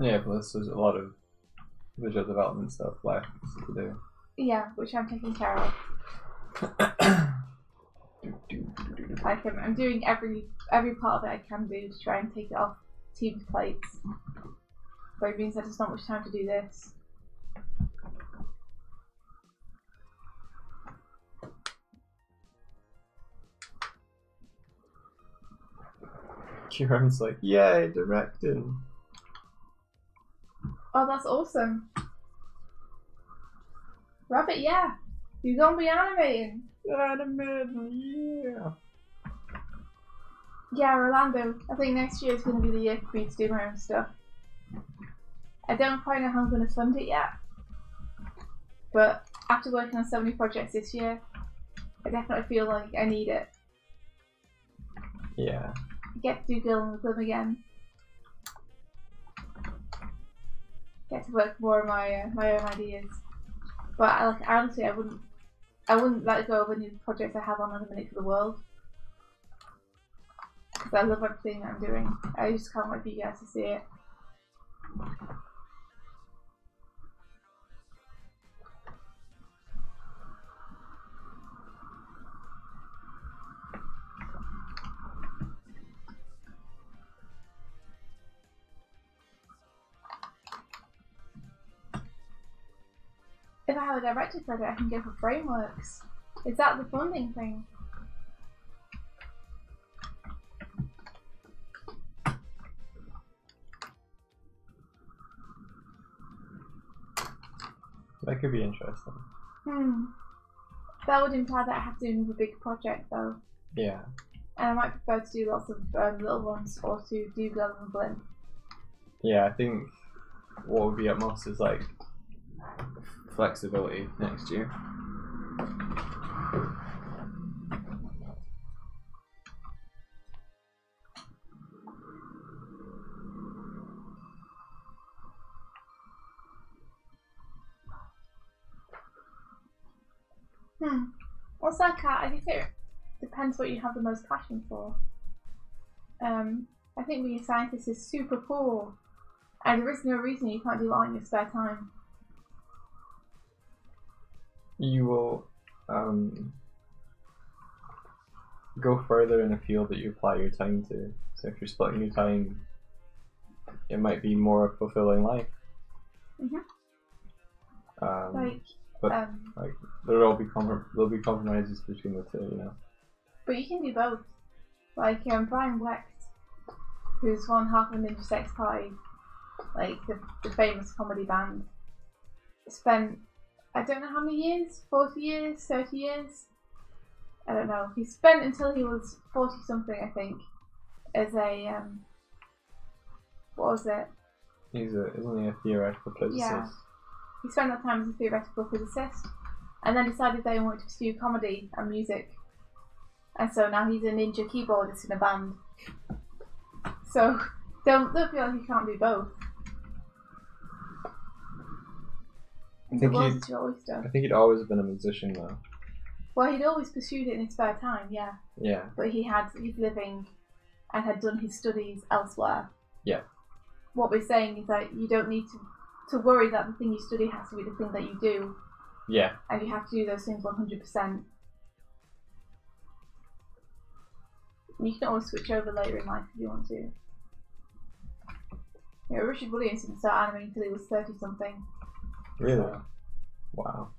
Yeah, plus there's a lot of visual development stuff left to do. Yeah, which I'm taking care of. Like I'm doing every part of it I can do to try and take it off team's plates. But it means that there's not much time to do this. Kieran's like, yay, directing. Oh, that's awesome. Rabbit, yeah. You're gonna be animating. Animating, yeah. Yeah, Orlando. I think next year is gonna be the year for me to do my own stuff. I don't quite know how I'm gonna fund it yet. But after working on so many projects this year, I definitely feel like I need it. Yeah. Get to do Girl in the Glim again. Get to work more on my own ideas. But honestly, I wouldn't let go of any of the projects I have on at the minute for the world. Because I love everything that I'm doing. I just can't wait for you guys to see it. If I have a director credit, I can go for frameworks. Is that the funding thing? That could be interesting. That would imply that I have to do another big project though. Yeah. And I might prefer to do lots of little ones or to do Girl in the Glim. Yeah, I think what would be at most is like flexibility next year. What's that, Cat? I think it depends what you have the most passion for. I think being a scientist is super cool, and there is no reason you can't do art in your spare time. you will go further in a field that you apply your time to. So if you're splitting your time, it might be more fulfilling life. But there'll be compromises between the two, you know. But you can do both. Like Brian Wecht, who's one half of Ninja Sex Party, like the famous comedy band, spent I don't know how many years, 40 years, 30 years. I don't know. He spent until he was 40 something, I think, as a what was it? Isn't he a theoretical physicist? Yeah. He spent that time as a theoretical physicist, and then decided that he wanted to pursue comedy and music, and so now he's a ninja keyboardist in a band. So don't feel like he can't do both. I think he'd always been a musician though. Well, he'd always pursued it in his spare time, yeah. Yeah. But he had his living and had done his studies elsewhere. Yeah. What we're saying is that you don't need to worry that the thing you study has to be the thing that you do. Yeah. And you have to do those things 100%. You can always switch over later in life if you want to. You know, Richard Williams didn't start animating until he was 30 something. Really? So. Wow.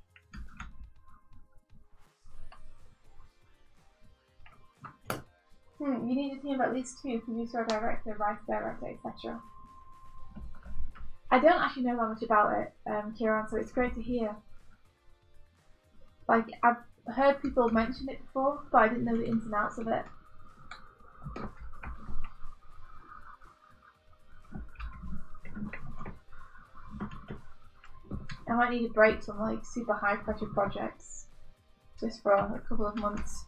You need a team of at least 2, producer or director, writer, director, etc. I don't actually know that much about it, Kieran, so it's great to hear. Like, I've heard people mention it before, but I didn't know the ins and outs of it. I might need a break from like super high pressure projects just for a couple of months.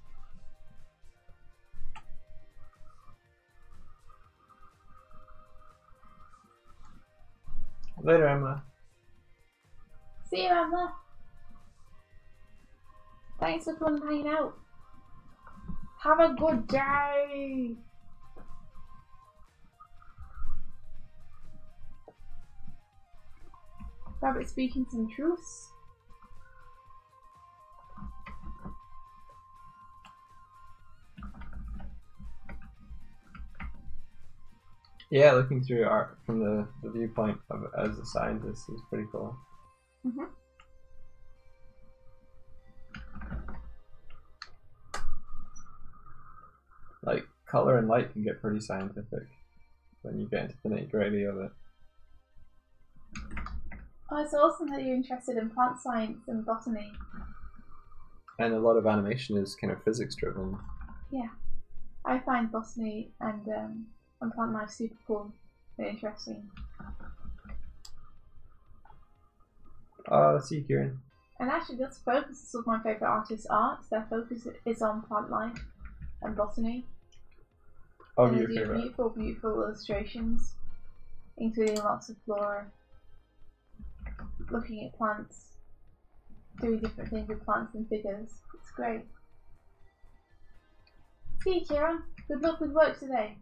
Later, Emma. See you, Emma. Thanks for coming and hanging out. Have a good day. Rabbit speaking some truths. Yeah, looking through art from the viewpoint of as a scientist is pretty cool. Like, color and light can get pretty scientific when you get into the nitty-gritty of it. Oh, it's awesome that you're interested in plant science and botany. And a lot of animation is kind of physics driven. Yeah. I find botany and plant life super cool and interesting. Let's see, Kieran. And actually that's focus of my favourite artists' art. Their focus is on plant life and botany. Oh, and your they do favorite. beautiful, beautiful illustrations, including lots of flora. Looking at plants, doing different things with plants and figures. It's great. See you, Kieran. Good luck with work today.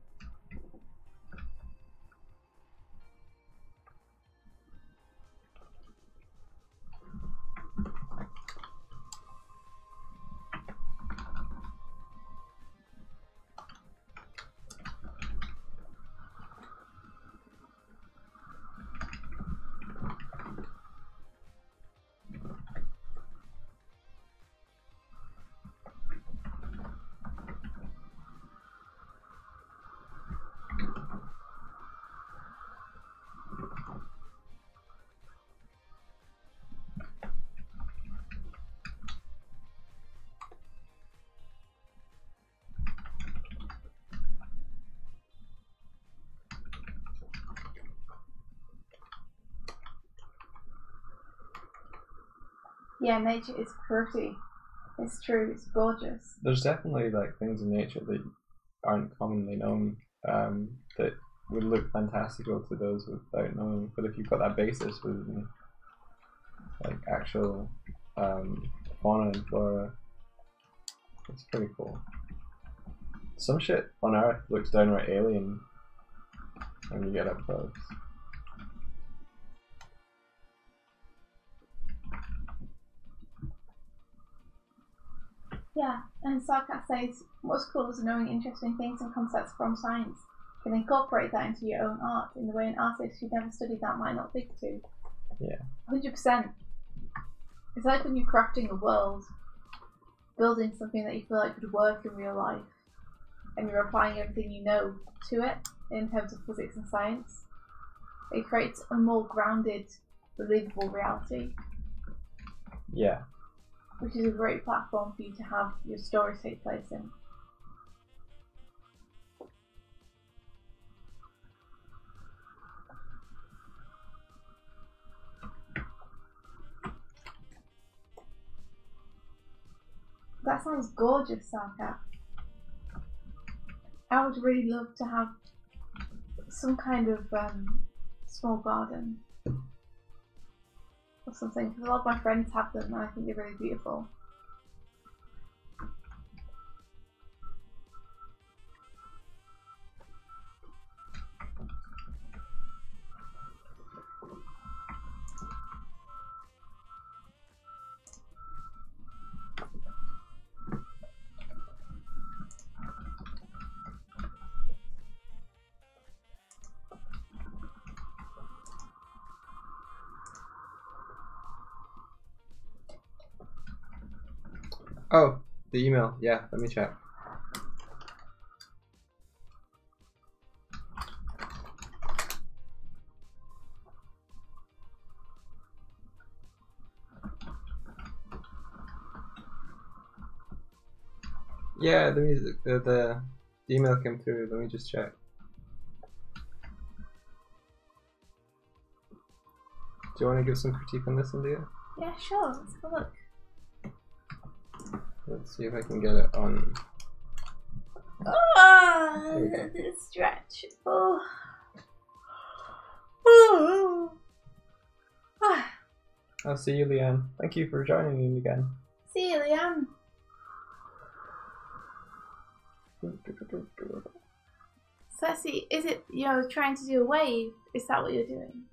Yeah, nature is pretty. It's true, it's gorgeous. There's definitely like things in nature that aren't commonly known that would look fantastical to those without knowing. But if you've got that basis with like actual fauna and flora, it's pretty cool. Some shit on Earth looks downright alien when you get up close. Yeah, and Sarkat says, what's cool is knowing interesting things and concepts from science. You can incorporate that into your own art in the way an artist who never studied that might not think to. Yeah. 100%. It's like when you're crafting a world, building something that you feel like could work in real life, and you're applying everything you know to it in terms of physics and science. It creates a more grounded, believable reality. Yeah. Which is a great platform for you to have your stories take place in. That sounds gorgeous, Sarkat. I would really love to have some kind of small garden or something, because a lot of my friends have them and I think they're really beautiful. Oh, the email. Yeah, let me check. Yeah, the music, the email came through. Let me just check. Do you want to give some critique on this, India? Yeah, sure. Let's have a look. Let's see if I can get it on. Oh, the stretch. Oh. Oh. Ah. I'll see you, Leanne. Thank you for joining me again. See you, Leanne. So let's see, is it you're trying to do a wave? Is that what you're doing?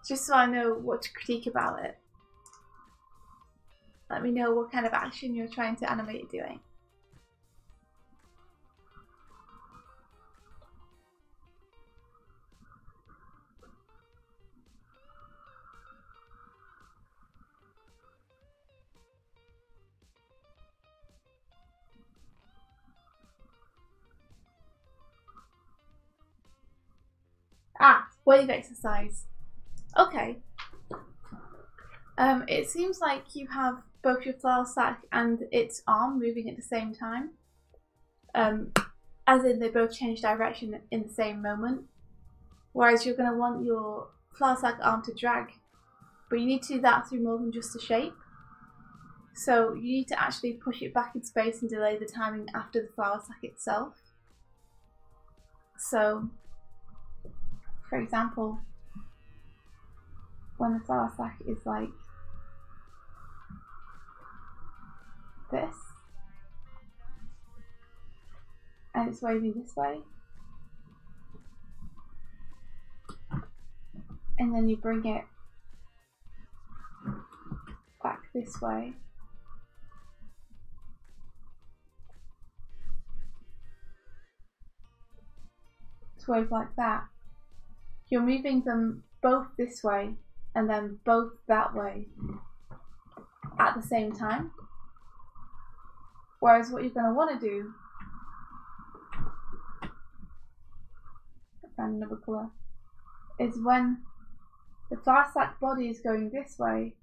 Just so I know what to critique about it. Let me know what kind of action you're trying to animate doing. Ah, wave exercise. Okay. It seems like you have both your flower sac and its arm moving at the same time. As in they both change direction in the same moment. Whereas you're going to want your flower sac arm to drag. But you need to do that through more than just a shape. So you need to actually push it back in space and delay the timing after the flower sac itself. So, for example, when the flower sac is like this, and it's waving this way, and then you bring it back this way, to wave like that, you're moving them both this way and then both that way at the same time. Whereas what you're going to want to do, find another colour, is when the flower sac body is going this way,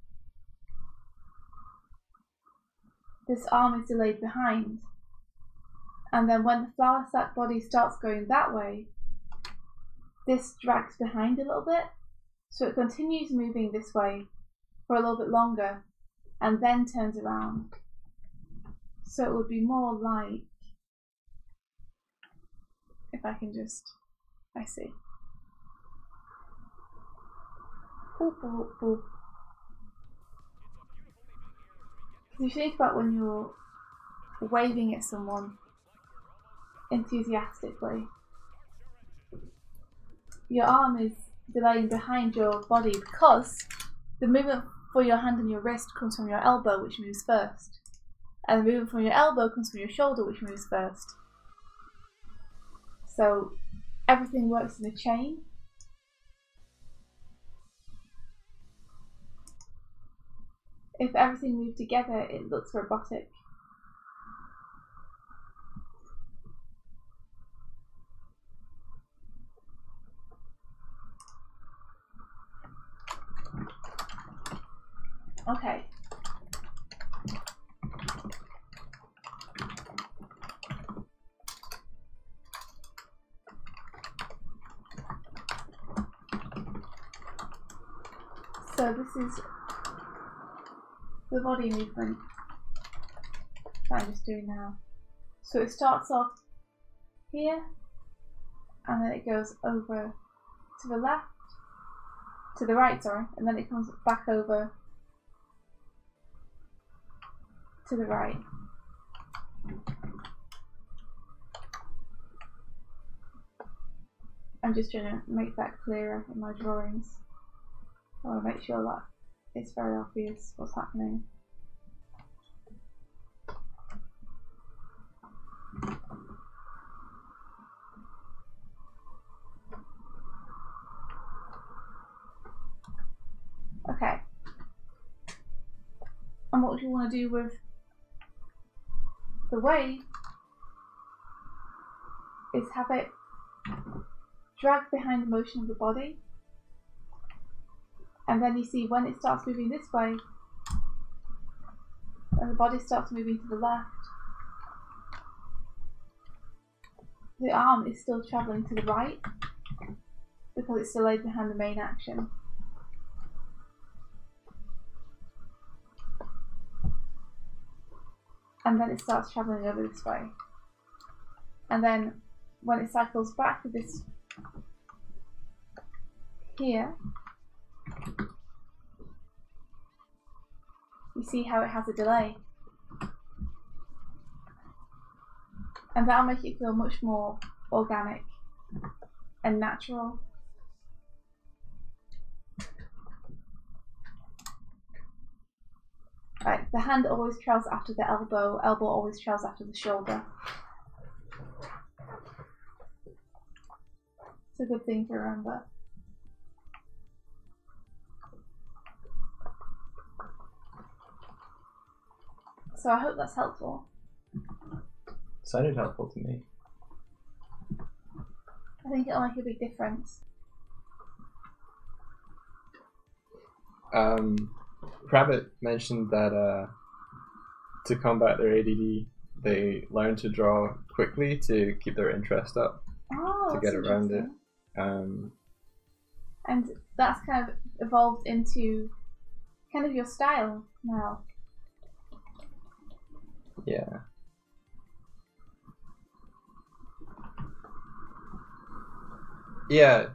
this arm is delayed behind, and then when the flower sac body starts going that way, this drags behind a little bit, so it continues moving this way for a little bit longer and then turns around. So it would be more like, if I can just, I see. Boop, boop, boop. If you think about when you're waving at someone enthusiastically, your arm is delaying behind your body because the movement for your hand and your wrist comes from your elbow, which moves first. And the movement from your elbow comes from your shoulder, which moves first. So everything works in a chain. If everything moved together, it looks robotic. Okay. So this is the body movement that I'm just doing now. So it starts off here, and then it goes over to the left, to the right, sorry, and then it comes back over to the right. I'm just trying to make that clearer in my drawings. I want to make sure that it's very obvious what's happening. Okay. And what do you want to do with the wave is have it drag behind the motion of the body, and then you see when it starts moving this way and the body starts moving to the left, the arm is still travelling to the right because it's delayed behind the main action. And then it starts travelling over this way. And then when it cycles back to this here, you see how it has a delay. And that'll make it feel much more organic and natural. Right, the hand always trails after the elbow, elbow always trails after the shoulder. It's a good thing to remember. So I hope that's helpful. Sounded helpful to me. I think it'll make a big difference. Rabbit mentioned that to combat their ADD, they learn to draw quickly to keep their interest up, to get around it. And that's kind of evolved into kind of your style now. Yeah. Yeah,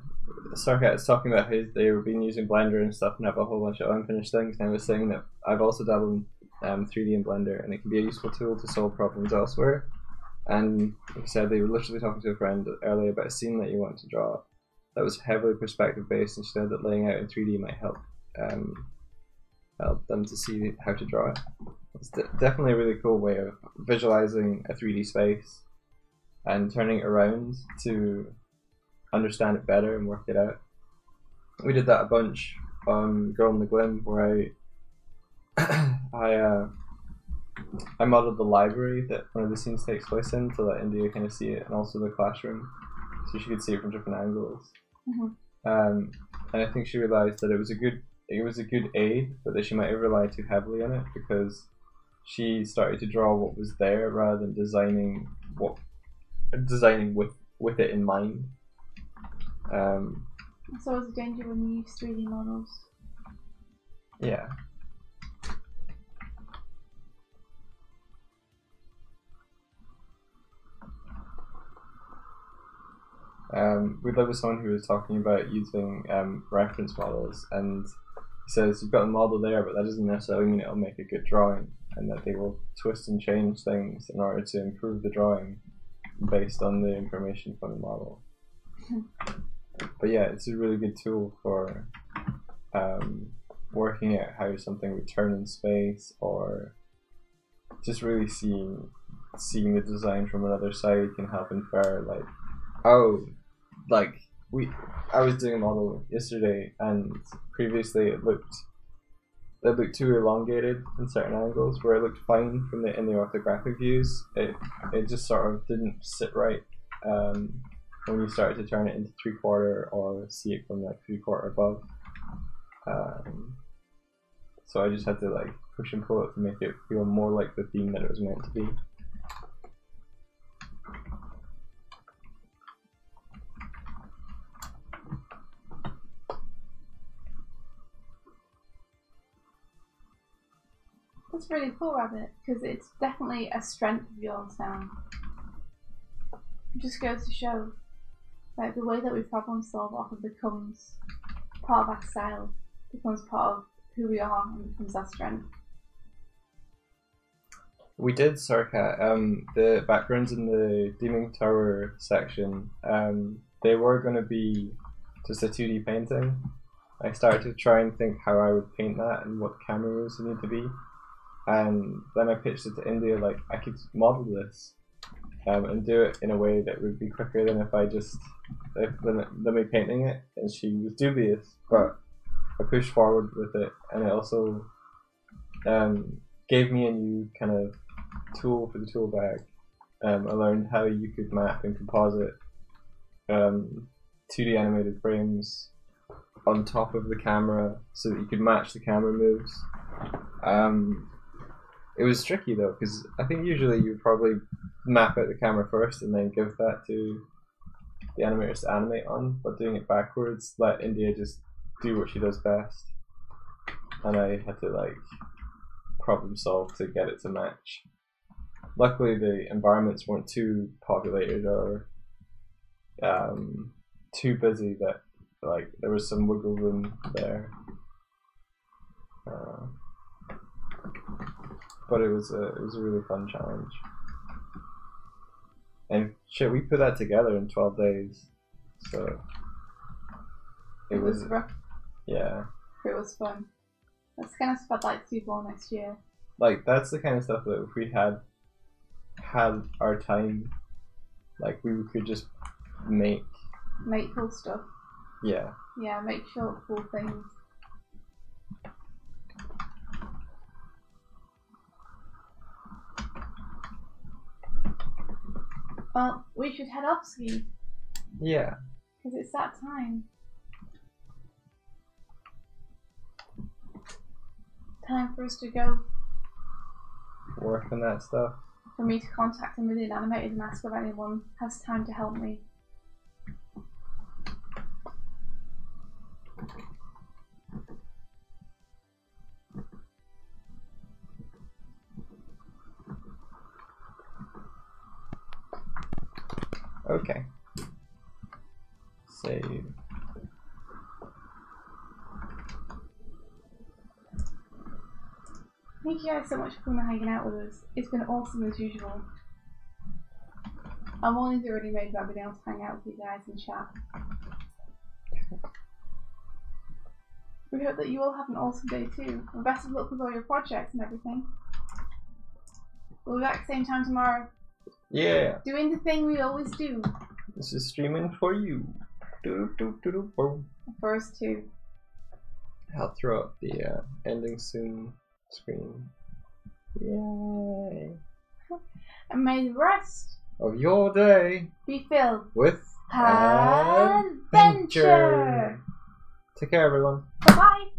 Sarkat was talking about how they were been using Blender and stuff and have a whole bunch of unfinished things, and I was saying that I've also dabbled in 3D in Blender, and it can be a useful tool to solve problems elsewhere. And like I said, they were literally talking to a friend earlier about a scene that you want to draw that was heavily perspective based, and she said that laying out in 3D might help help them to see how to draw it. It's definitely a really cool way of visualizing a 3D space and turning it around to understand it better and work it out. We did that a bunch on Girl in the Glim, where I modeled the library that one of the scenes takes place in to let India kind of see it, and also the classroom, so she could see it from different angles. And I think she realized that it was a good aid, but that she might have relied too heavily on it, because she started to draw what was there rather than designing with it in mind. It's always a danger when you use 3D models. Yeah. We lived with someone who was talking about using reference models, and he says you've got a model there, but that doesn't necessarily mean it'll make a good drawing, and that they will twist and change things in order to improve the drawing based on the information from the model. But yeah, it's a really good tool for working working out how something would turn in space, or just really seeing the design from another side can help infer like, oh, like I was doing a model yesterday and previously it looked too elongated in certain angles where it looked fine from in the orthographic views. It just sort of didn't sit right when you started to turn it into 3/4 or see it from like 3/4 above. So I just had to like push and pull it to make it feel more like the theme that it was meant to be. That's really cool, Rabbit, because it's definitely a strength of yours now. It just goes to show, like, the way that we problem solve often becomes part of our style, becomes part of who we are, and becomes our strength. We did Circa. The backgrounds in the Demon Tower section, they were going to be just a 2D painting. I started to try and think how I would paint that and what the camera moves would need to be. And then I pitched it to India, like, I could model this and do it in a way that would be quicker than if I just, than me painting it. And she was dubious, but I pushed forward with it, and it also gave me a new kind of tool for the tool bag. I learned how you could map and composite 2D animated frames on top of the camera so that you could match the camera moves. It was tricky though, because I think usually you would probably map out the camera first and then give that to the animators to animate on, but doing it backwards let India just do what she does best. And I had to like problem solve to get it to match. Luckily the environments weren't too populated or too busy that like there was some wiggle room there. But it was a really fun challenge. And shit, we put that together in 12 days. So it was rough. Yeah. It was fun. That's the kind of stuff I'd like to do more next year. Like that's the kind of stuff that if we had our time, like we could just make cool stuff. Yeah. Yeah, make short cool things. Well, we should head off, Ski. Yeah. Because it's that time. Time for us to go. Work on that stuff. For me to contact a million animators and ask if anyone has time to help me. Okay. Save. Thank you guys so much for coming and hanging out with us. It's been awesome as usual. Our morning's already made by being able to hang out with you guys and chat. We hope that you all have an awesome day too. And best of luck with all your projects and everything. We'll be back same time tomorrow. Yeah. Doing the thing we always do. This is streaming for you. For us too. I'll throw up the ending soon screen. Yay. And may the rest of your day be filled with adventure. Take care, everyone. Bye-bye.